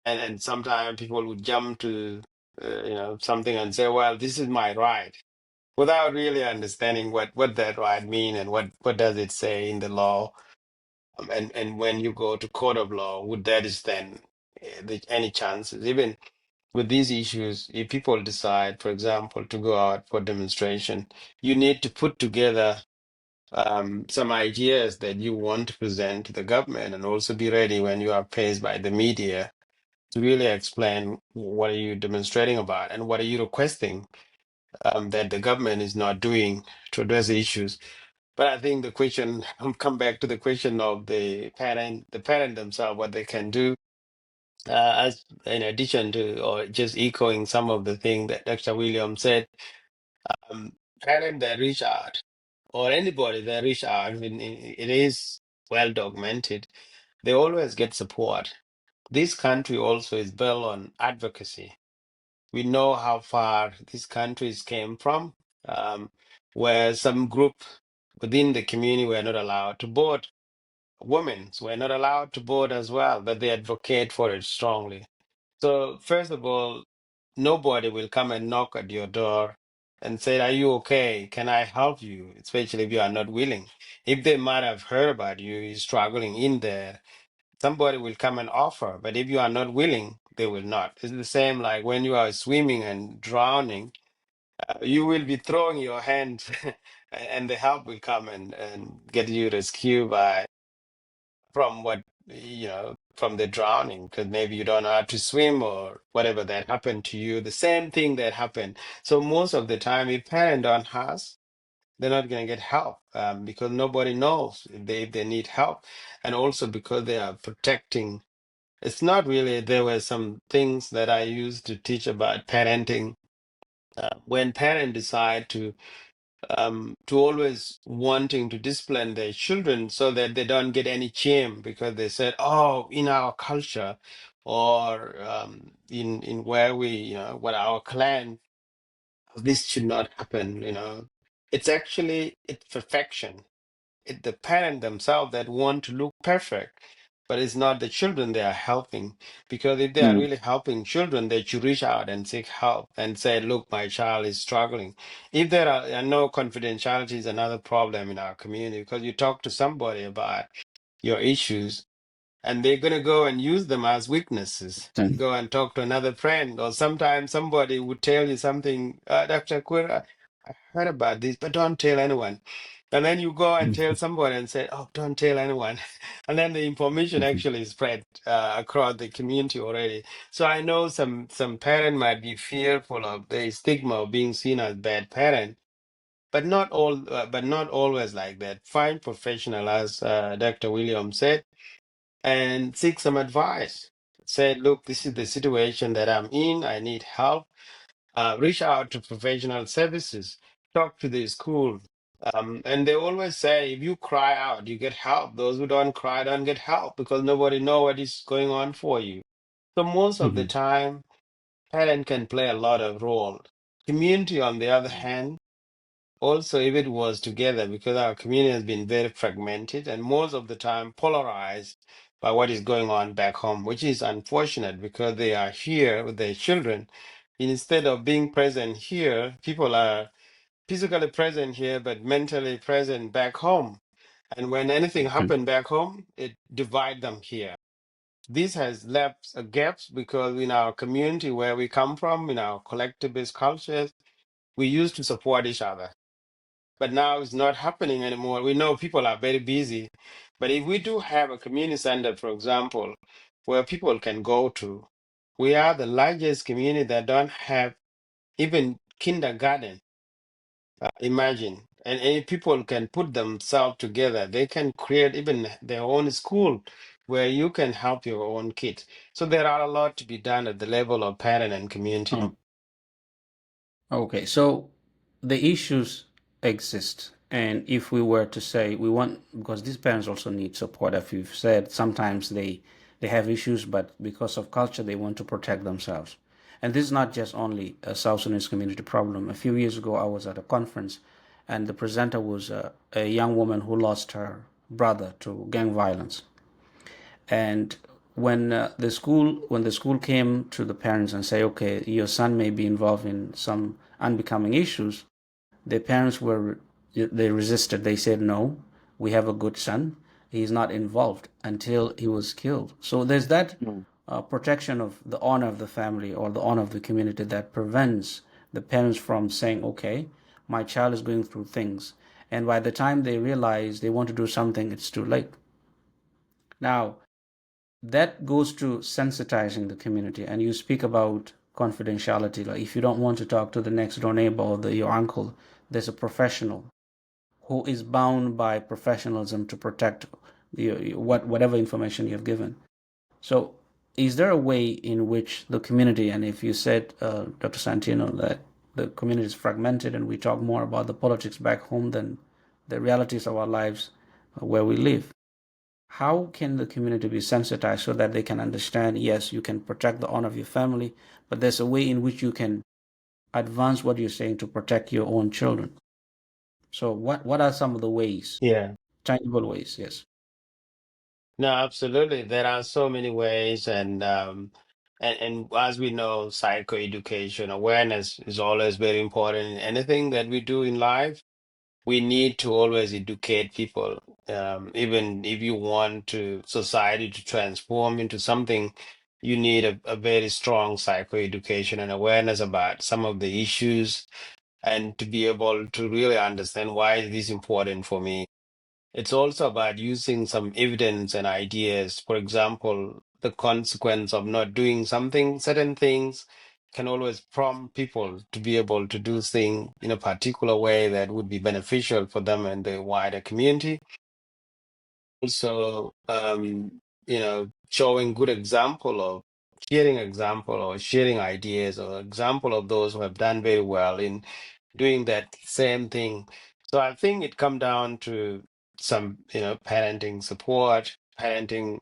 and sometimes people would jump to something and say, "Well, this is my right," without really understanding what that right mean and what does it say in the law. And when you go to court of law, would that is then any chances? Even with these issues, if people decide, for example, to go out for demonstration, you need to put together some ideas that you want to present to the government, and also be ready when you are faced by the media to really explain what are you demonstrating about and what are you requesting that the government is not doing to address the issues. But I think the question, come back to the question of the parent themselves, what they can do, as in addition to, or just echoing some of the things that Dr. Williams said, um, parent that reach out, or anybody that reach out, I mean, it is well documented, they always get support. This country also is built on advocacy. We know how far these countries came from, um, where some group within the community were not allowed to vote. Women were not allowed to vote as well, but they advocate for it strongly. So, first of all, nobody will come and knock at your door and say, "Are you okay? Can I help you?" Especially if you are not willing. If they might have heard about you, you're struggling in there, somebody will come and offer. But if you are not willing, they will not. It's the same like when you are swimming and drowning, you will be throwing your hands and the help will come and get you rescued from from the drowning, because maybe you don't know how to swim or whatever that happened to you, the same thing that happened. So most of the time, if parents don't ask, they're not going to get help, because nobody knows if they need help. And also because they are protecting. It's not really, there were some things that I used to teach about parenting. When parents decide to always wanting to discipline their children so that they don't get any shame, because they said, "Oh, in our culture, or in where we, what our clan, this should not happen." It's actually it's perfection. It's the parent themselves that want to look perfect, but it's not the children they are helping. Because if they are Mm. really helping children, they should reach out and seek help and say, "Look, my child is struggling." If there are, I know confidentiality is another problem in our community, because you talk to somebody about your issues, and they're going to go and use them as weaknesses. Then- Go and talk to another friend, or sometimes somebody would tell you something, Dr. Quinn, I heard about this, but don't tell anyone. And then you go and tell somebody and say, oh, don't tell anyone. And then the information actually is spread across the community already. So I know some parent might be fearful of the stigma of being seen as bad parent, but not all, but not always like that. Find professional, as Dr. Williams said, and seek some advice. Say, look, this is the situation that I'm in. I need help. Reach out to professional services. Talk to the school. And they always say, if you cry out, you get help. Those who don't cry don't get help because nobody know what is going on for you. So most of the Mhm. time, parent can play a lot of role. Community, on the other hand, also, if it was together, because our community has been very fragmented and most of the time polarized by what is going on back home, which is unfortunate because they are here with their children. Instead of being present here, people are physically present here, but mentally present back home. And when anything happen back home, it divide them here. This has left a gaps because in our community where we come from, in our collectivist cultures, we used to support each other, but now it's not happening anymore. We know people are very busy, but if we do have a community center, for example, where people can go to, we are the largest community that don't have even kindergarten. Imagine. And if people can put themselves together, they can create even their own school where you can help your own kids. So there are a lot to be done at the level of parent and community. Oh, okay, so the issues exist, and if we were to say we want, because these parents also need support, as you've said, sometimes they have issues, but because of culture, they want to protect themselves. And this is not just only a South Sudanese community problem. A few years ago, I was at a conference, and the presenter was a young woman who lost her brother to gang violence. And when the school came to the parents and say, okay, your son may be involved in some unbecoming issues, the parents were they resisted. They said, no, we have a good son. He's not involved until he was killed. So there's that protection of the honor of the family or the honor of the community that prevents the parents from saying, okay, my child is going through things. And by the time they realize they want to do something, it's too late. Now, that goes to sensitizing the community. And you speak about confidentiality. Like if you don't want to talk to the next door neighbor or your uncle, there's a professional who is bound by professionalism to protect whatever information you've given. So, is there a way in which the community, and if you said, Dr. Santino, that the community is fragmented and we talk more about the politics back home than the realities of our lives where we live, how can the community be sensitized so that they can understand, yes, you can protect the honor of your family, but there's a way in which you can advance what you're saying to protect your own children? So what are some of the ways, Yeah. tangible ways? Yes. No, absolutely. There are so many ways, and as we know, psychoeducation awareness is always very important in anything that we do in life. We need to always educate people. Even if you want to society to transform into something, you need a very strong psychoeducation and awareness about some of the issues, and to be able to really understand why it is important for me. It's also about using some evidence and ideas. For example, the consequence of not doing something, certain things can always prompt people to be able to do things in a particular way that would be beneficial for them and the wider community. Also, showing good example of sharing example or sharing ideas or example of those who have done very well in doing that same thing. So I think it come down to some, parenting support, parenting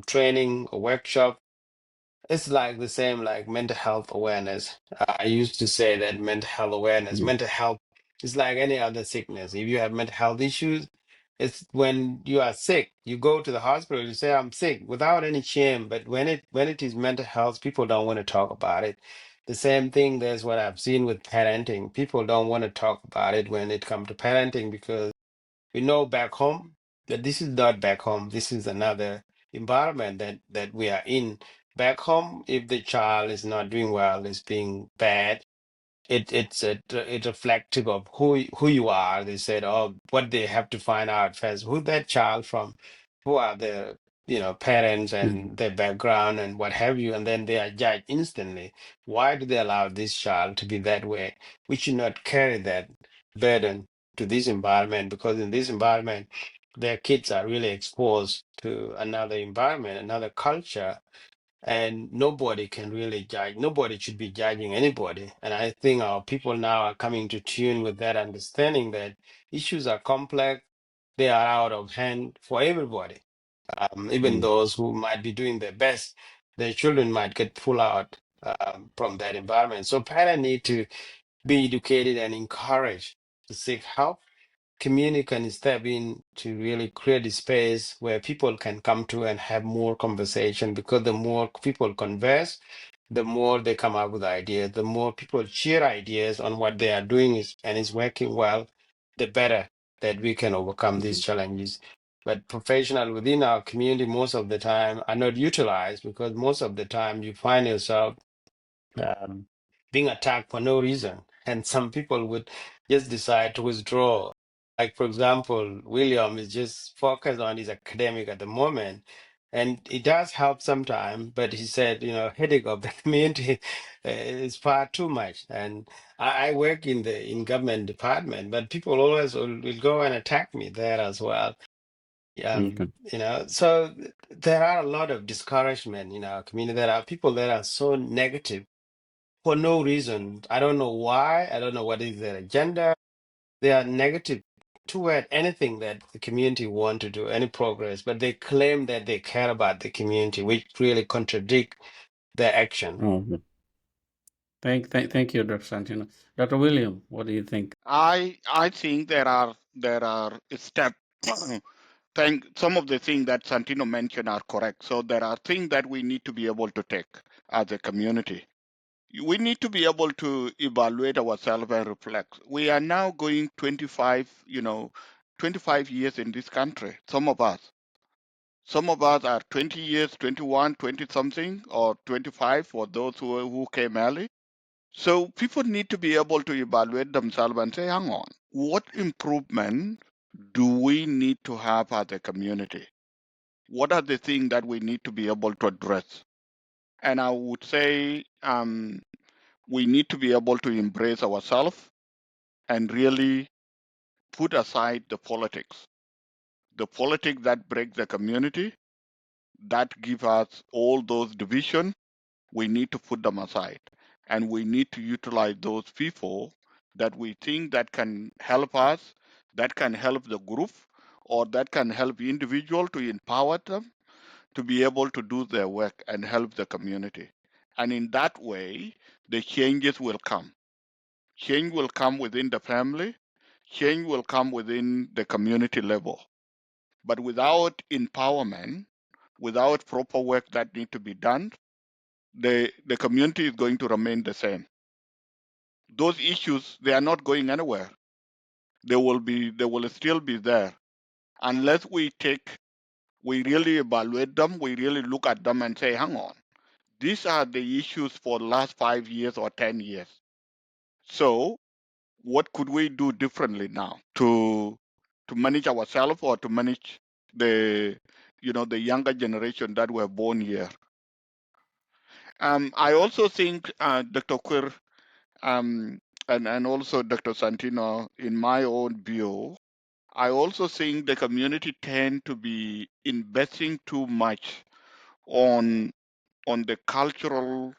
training, a workshop. It's like the same like mental health awareness. I used to say that mental health is like any other sickness. If you have mental health issues, it's when you are sick, you go to the hospital, you say, I'm sick without any shame. But when it is mental health, people don't want to talk about it. The same thing, there's what I've seen with parenting. People don't want to talk about it when it comes to parenting because we know back home that this is not back home. This is another. environment that we are in. Back home, if the child is not doing well, is being bad, it's reflective of who you are. They said, oh, what they have to find out first, who that child from, who are the parents Mm, and their background and what have you, and then they are judged instantly. Why do they allow this child to be that way? We should not carry that burden to this environment, because in this environment, their kids are really exposed to another environment, another culture, and nobody can really judge. Nobody should be judging anybody. And I think our people now are coming to tune with that understanding that issues are complex, they are out of hand for everybody. Even mm, those who might be doing their best, their children might get pulled out from that environment. So parents need to be educated and encouraged to seek help. Community can step in to really create a space where people can come to and have more conversation, because the more people converse, the more they come up with ideas, the more people share ideas on what they are doing and is working well, the better that we can overcome these mm, challenges. But professionals within our community most of the time are not utilized, because most of the time you find yourself um, being attacked for no reason. And some people would just decide to withdraw. Like, for example, William is just focused on his academic at the moment. And it does help sometimes, but he said, headache of the community is far too much. And I work in the government department, but people always will go and attack me there as well. okay. So there are a lot of discouragement in our community. There are people that are so negative for no reason. I don't know why. I don't know what is their agenda. They are negative toward anything that the community want to do, any progress, but they claim that they care about the community, which really contradict their action. Okay. Thank you, Dr. Santino. Dr. William, what do you think? I think there are steps. Thank some of the things that Santino mentioned are correct. So there are things that we need to be able to take as a community. We need to be able to evaluate ourselves and reflect. We are now going 25 years in this country. Some of us are 20 years, 21, 20 something, or 25 for those who came early. So people need to be able to evaluate themselves and say, hang on, what improvement do we need to have as a community? What are the things that we need to be able to address? And I would say we need to be able to embrace ourselves and really put aside the politics that break the community, that give us all those divisions. We need to put them aside, and we need to utilize those people that we think that can help us, that can help the group, or that can help individual to empower them to be able to do their work and help the community. And in that way, the changes will come. Change will come within the family, change will come within the community level. But without empowerment, without proper work that need to be done, the community is going to remain the same. Those issues, they are not going anywhere. They will still be there unless we really evaluate them, we really look at them and say, hang on, these are the issues for the last 5 years or 10 years. So what could we do differently now to manage ourselves or to manage the the younger generation that were born here? I also think Dr. Quir and also Dr. Santino, in my own view, I also think the community tend to be investing too much on the cultural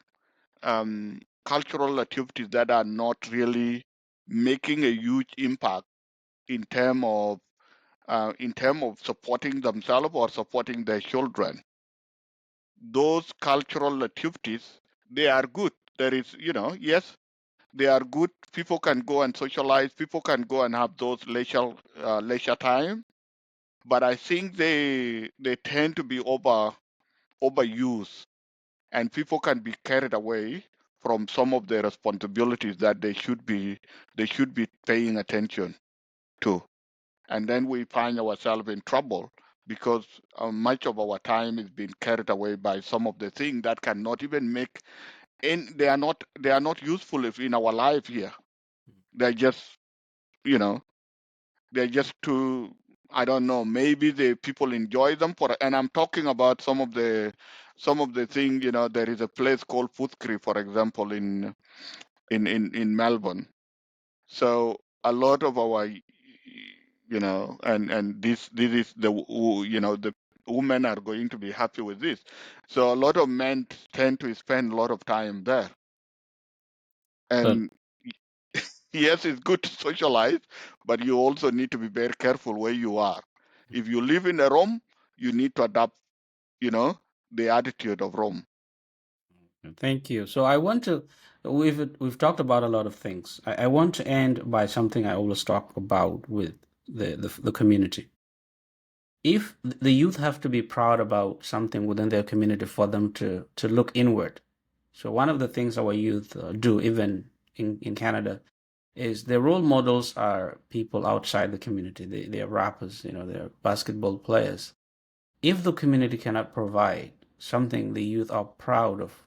activities that are not really making a huge impact in term of supporting themselves or supporting their children. Those cultural activities, they are good. There is, yes, they are good. People can go and socialize. People can go and have those leisure time. But I think they tend to be overused, and people can be carried away from some of the responsibilities that they should be paying attention to, and then we find ourselves in trouble because much of our time is being carried away by some of the things that cannot even make, and they are not useful if in our life here. They're just, you know, they're just too, I don't know, maybe the people enjoy them for, and I'm talking about some of the thing, there is a place called Puthkri, for example, in Melbourne. So a lot of our, and this is the women are going to be happy with this. So a lot of men tend to spend a lot of time there. Well, And yes, it's good to socialize, but you also need to be very careful where you are. If you live in a Rome, you need to adapt, you know, the attitude of Rome. thank you. So I want to, we've talked about a lot of things. I want to end by something I always talk about with the community. If the youth have to be proud about something within their community for them to look inward. So one of the things our youth do, even in Canada, is their role models are people outside the community. They're rappers, they're basketball players. If the community cannot provide something the youth are proud of,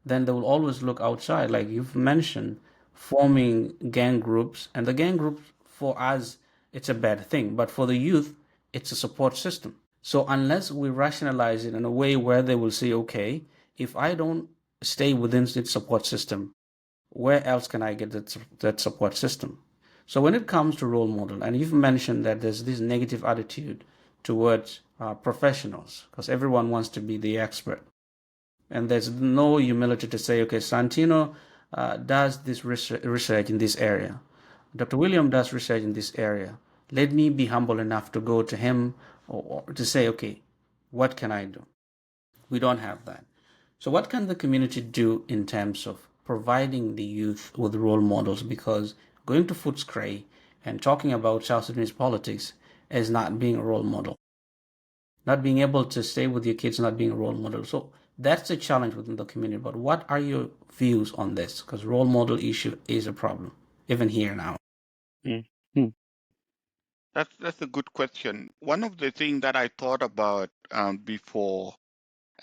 then they will always look outside. Like you've mentioned, forming gang groups, and the gang group for us, it's a bad thing, but for the youth, it's a support system. So unless we rationalize it in a way where they will say, okay, if I don't stay within its support system, where else can I get that support system? So when it comes to role model, and you've mentioned that there's this negative attitude towards professionals, because everyone wants to be the expert, and there's no humility to say, okay, Santino does this research in this area, Dr. William does research in this area. Let me be humble enough to go to him or to say, okay, what can I do? We don't have that. So, what can the community do in terms of providing the youth with role models? Because going to Footscray and talking about South Sudanese politics is not being a role model, not being able to stay with your kids, not being a role model. So, that's a challenge within the community. But what are your views on this? Because role model issue is a problem, even here now. Mm. Mm. That's a good question. One of the things that I thought about before,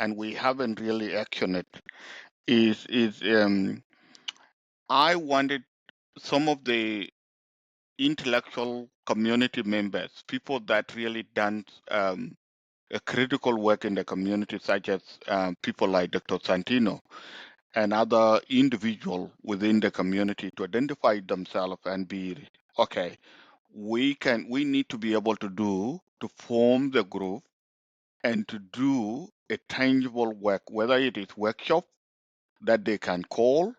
and we haven't really actioned it, is I wanted some of the intellectual community members, people that really done a critical work in the community, such as people like Dr. Santino and other individual within the community, to identify themselves and be okay. We need to be able to form the group and to do a tangible work, whether it is workshop that they can call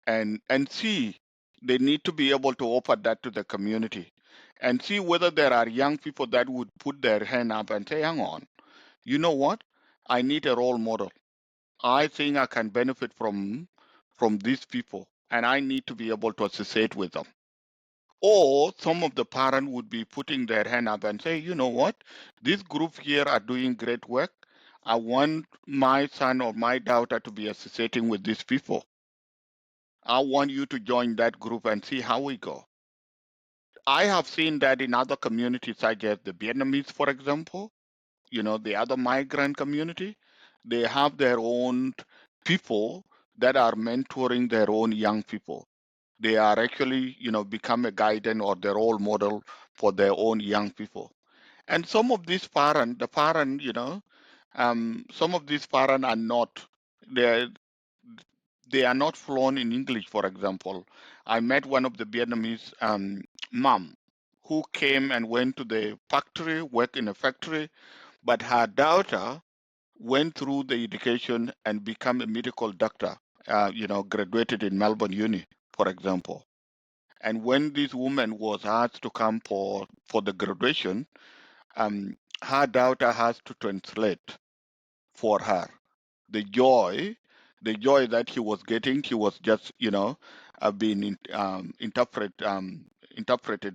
and see. They need to be able to offer that to the community and see whether there are young people that would put their hand up and say, hang on, you know what? I need a role model. I think I can benefit from these people, and I need to be able to associate with them. Or some of the parents would be putting their hand up and say, you know what? This group here are doing great work. I want my son or my daughter to be associating with these people. I want you to join that group and see how we go. I have seen that in other communities, such as the Vietnamese, for example, the other migrant community, they have their own people that are mentoring their own young people. They are actually, become a guidance or their role model for their own young people. And some of these parents, some of these parents are not, they they are not fluent in English, for example. I met one of the Vietnamese mom who came and went to the factory, work in a factory, but her daughter went through the education and become a medical doctor, graduated in Melbourne Uni, for example. And when this woman was asked to come for the graduation, her daughter has to translate for her. The joy, the joy that he was getting, he was just, being interpreted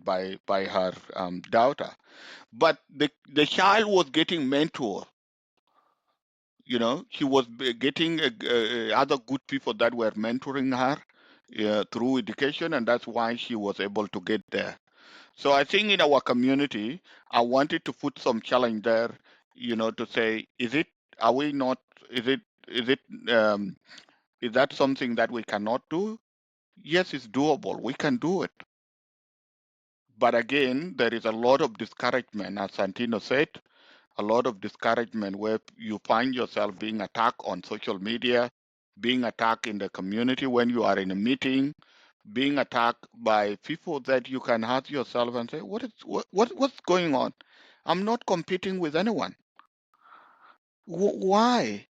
by her daughter. But the child was getting mentor. She was getting other good people that were mentoring her through education, and that's why she was able to get there. So I think in our community, I wanted to put some challenge there, to say, are we not, is it, um, is that something that we cannot do? Yes, it's doable. We can do it. But again, there is a lot of discouragement, as Santino said, a lot of discouragement where you find yourself being attacked on social media, being attacked in the community when you are in a meeting, being attacked by people that you can ask yourself and say, what's going on? I'm not competing with anyone. Why?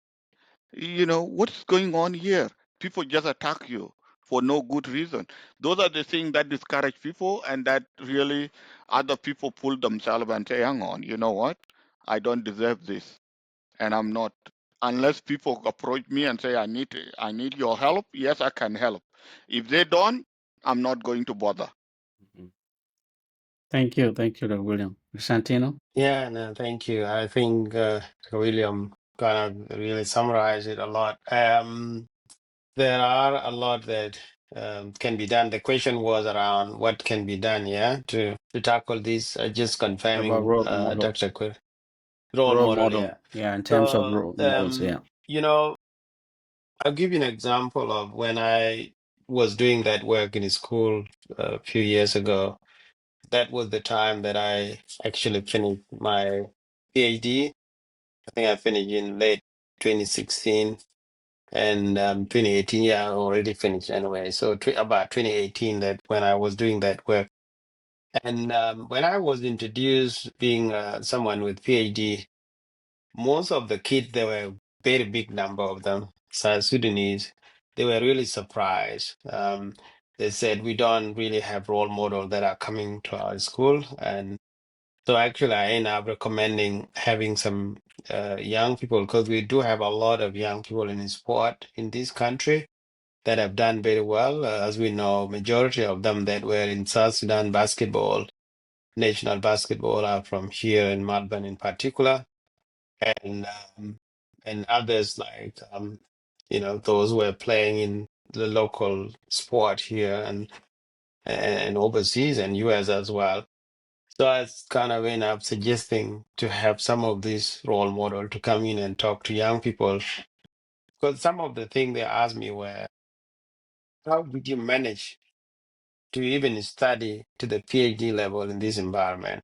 What's going on here? People just attack you for no good reason. Those are the things that discourage people, and that really other people pull themselves and say, hang on, you know what? I don't deserve this, and I'm not. Unless people approach me and say, I need your help, yes, I can help. If they don't, I'm not going to bother. Mhm. Thank you, Dr. William. Santino? Yeah, no, thank you. I think William kind of really summarized it a lot. There are a lot that can be done. The question was around what can be done, yeah, to tackle this. Just About confirming, role model. Dr. Quir, role Role model, model. yeah. Yeah, in terms of So, role models, yeah. you know, I'll give you an example of when I was doing that work in school a few years ago. That was the time that I actually finished my PhD. I think I finished in late 2016 and 2018. Yeah, I already finished anyway. So about 2018, that when I was doing that work, and when I was introduced being someone with PhD, most of the kids, there were a very big number of them, South Sudanese. They were really surprised. They said we don't really have role models that are coming to our school, and so actually, I end up recommending having some young people because we do have a lot of young people in sport in this country that have done very well. As we know, majority of them that were in South Sudan basketball, national basketball, are from here in Melbourne in particular, and um, and others like those who are playing in the local sport here and overseas and US as well. So I kind of end up suggesting to have some of these role model to come in and talk to young people. Because some of the things they asked me were, how did you manage to even study to the PhD level in this environment?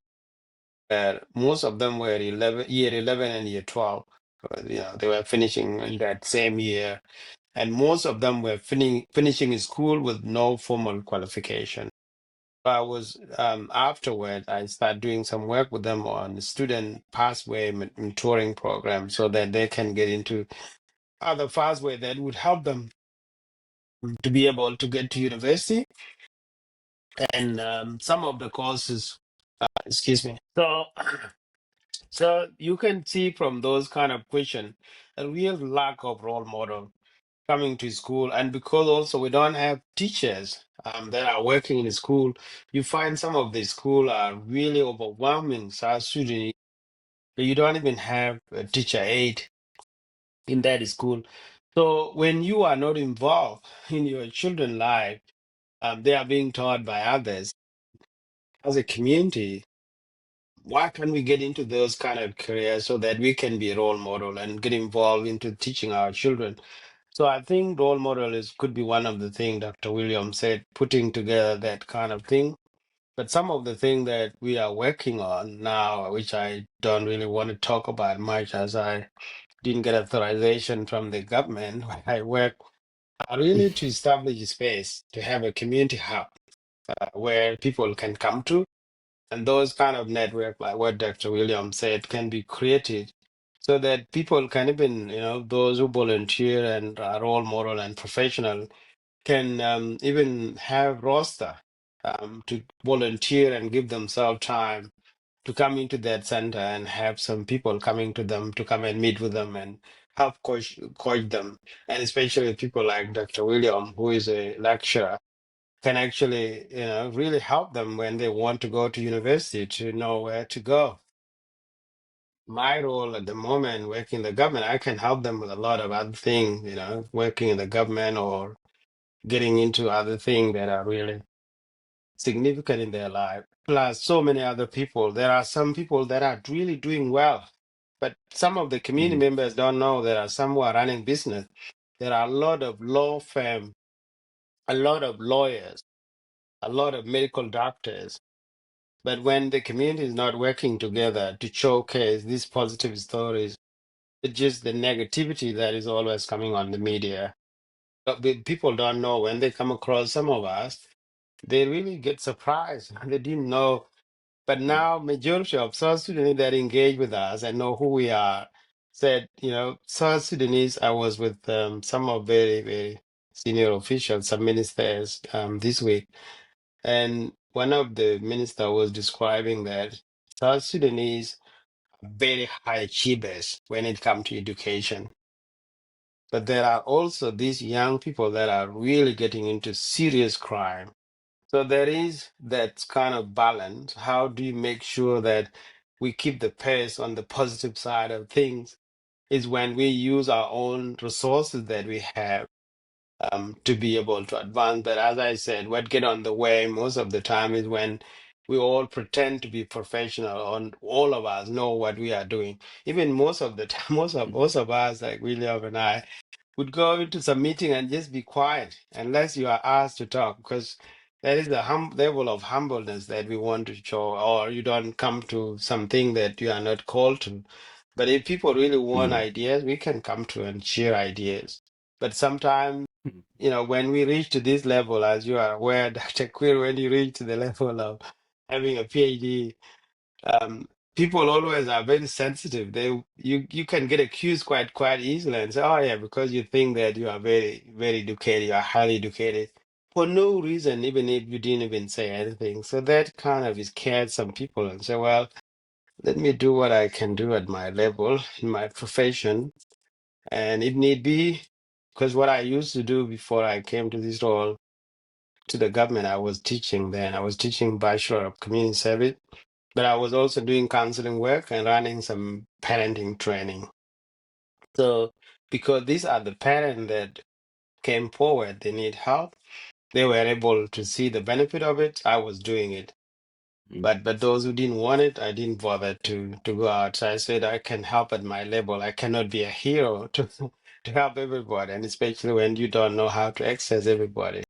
Most of them were year 11 and year 12. They were finishing in that same year. And most of them were finishing school with no formal qualification. I was afterward, I started doing some work with them on student pathway mentoring program so that they can get into other pathway that would help them to be able to get to university and some of the courses. Excuse me. So you can see from those kind of question a real lack of role model coming to school, and because also we don't have teachers that are working in school, you find some of the school are really overwhelming South Sudan. You don't even have a teacher aide in that school. So when you are not involved in your children's life, they are being taught by others. As a community, why can't we get into those kind of careers so that we can be a role model and get involved into teaching our children? So I think role model could be one of the things Dr. Williams said, putting together that kind of thing. But some of the things that we are working on now, which I don't really want to talk about much as I didn't get authorization from the government where I work, are really to establish a space to have a community hub where people can come to. And those kind of network, like what Dr. Williams said, can be created so that people can even, those who volunteer and are role model and professional can even have roster to volunteer and give themselves time to come into that center and have some people coming to them to come and meet with them and help coach them. And especially people like Dr. William, who is a lecturer, can actually, really help them when they want to go to university to know where to go. My role at the moment, working in the government, I can help them with a lot of other things, working in the government or getting into other things that are really significant in their life. plus so many other people. There are some people that are really doing well, but some of the community Mhm. members don't know there are some who are running business. There are a lot of law firm, a lot of lawyers, a lot of medical doctors. But when the community is not working together to showcase these positive stories, it's just the negativity that is always coming on the media. But people don't know when they come across some of us, they really get surprised. They didn't know. But now, majority of South Sudanese that engage with us and know who we are said, South Sudanese. I was with some of very, very senior officials, some ministers this week, and one of the minister was describing that South Sudanese are very high achievers when it comes to education. But there are also these young people that are really getting into serious crime. So there is that kind of balance. How do you make sure that we keep the pace on the positive side of things? Is when we use our own resources that we have to be able to advance. But as I said, what get on the way most of the time is when we all pretend to be professional and all of us know what we are doing. Even most of the time, most of us, like William and I, would go into some meeting and just be quiet unless you are asked to talk, because there is a level of humbleness that we want to show, or you don't come to something that you are not called to. But if people really want Mhm. ideas, we can come to and share ideas. But sometimes, when we reach to this level, as you are aware, Dr. Queer, when you reach to the level of having a PhD, um, people always are very sensitive. You can get accused quite easily and say, "Oh yeah," because you think that you are very very educated, you are highly educated, for no reason, even if you didn't even say anything. So that kind of scared some people and say, "Well, let me do what I can do at my level in my profession, and if need be." Because what I used to do before I came to this role to the government, I was teaching then. I was teaching Bachelor of Community Service, but I was also doing counseling work and running some parenting training. So, because these are the parents that came forward, they need help. They were able to see the benefit of it. I was doing it. Mhm. But those who didn't want it, I didn't bother to go out. So I said I can help at my level. I cannot be a hero to help everybody, and especially when you don't know how to access everybody.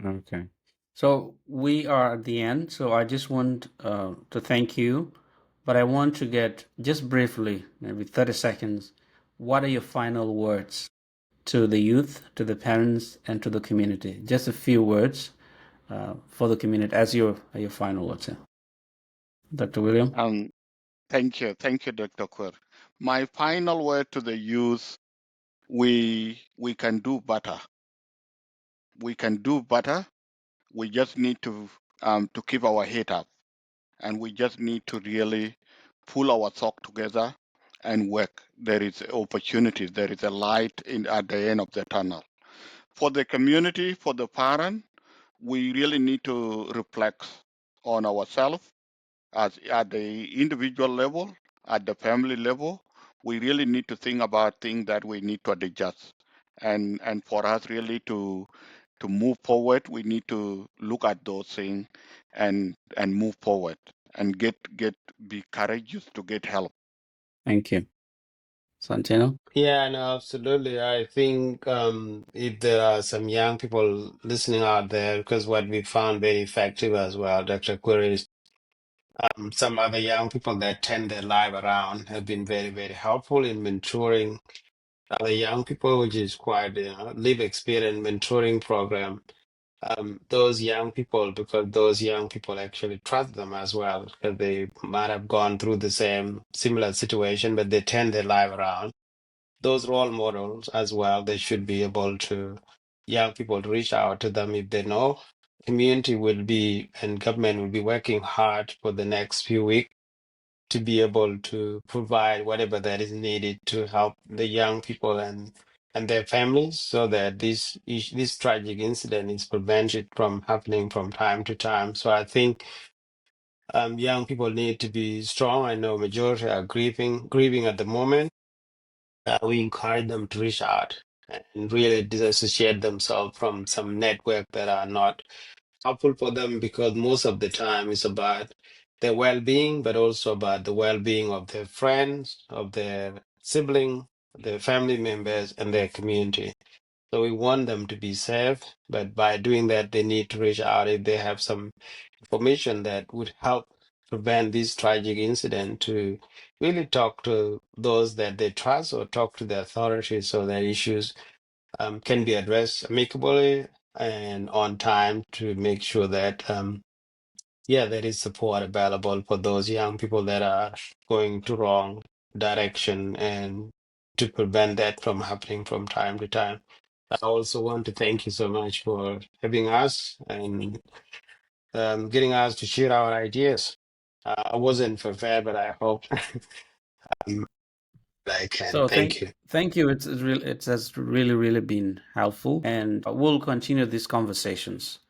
Okay. So we are at the end. So I just want to thank you, but I want to get just briefly, maybe 30 seconds. What are your final words to the youth, to the parents, and to the community? Just a few words for the community as your final words, Dr. William. Um, thank you, Dr. Quer. My final word to the youth: we can do better. We can do better. We just need to keep our head up, and we just need to really pull our thought together and work. There is opportunity. There is a light at the end of the tunnel. For the community, for the parent, we really need to reflect on ourselves as at the individual level, at the family level. We really need to think about things that we need to adjust, and for us really to move forward, we need to look at those things and move forward and get be courageous to get help. Thank you. Santino? Yeah, no, absolutely. I think if there are some young people listening out there, because what we found very effective as well, Dr. Query, is some other young people that turn their life around have been very, very helpful in mentoring other young people, which is quite, live experience mentoring program. Those young people, because those young people actually trust them as well, because they might have gone through the same similar situation, but they turn their life around. Those role models as well, they should be able to, young people to reach out to them if they know. Community will be and government will be working hard for the next few weeks to be able to provide whatever that is needed to help the young people and their families, so that this tragic incident is prevented from happening from time to time. So I think young people need to be strong. I know majority are grieving at the moment. We encourage them to reach out and really disassociate themselves from some network that are not helpful for them because most of the time it's about their well-being, but also about the well-being of their friends, of their sibling, their family members, and their community. So we want them to be safe, but by doing that, they need to reach out if they have some information that would help prevent this tragic incident to really talk to those that they trust or talk to the authorities so that issues can be addressed amicably and on time to make sure that there is support available for those young people that are going to wrong direction and to prevent that from happening from time to time. I also want to thank you so much for having us and getting us to share our ideas. I wasn't prepared, but I hope I can. So Thank you. thank you. It has really been helpful, and we'll continue these conversations.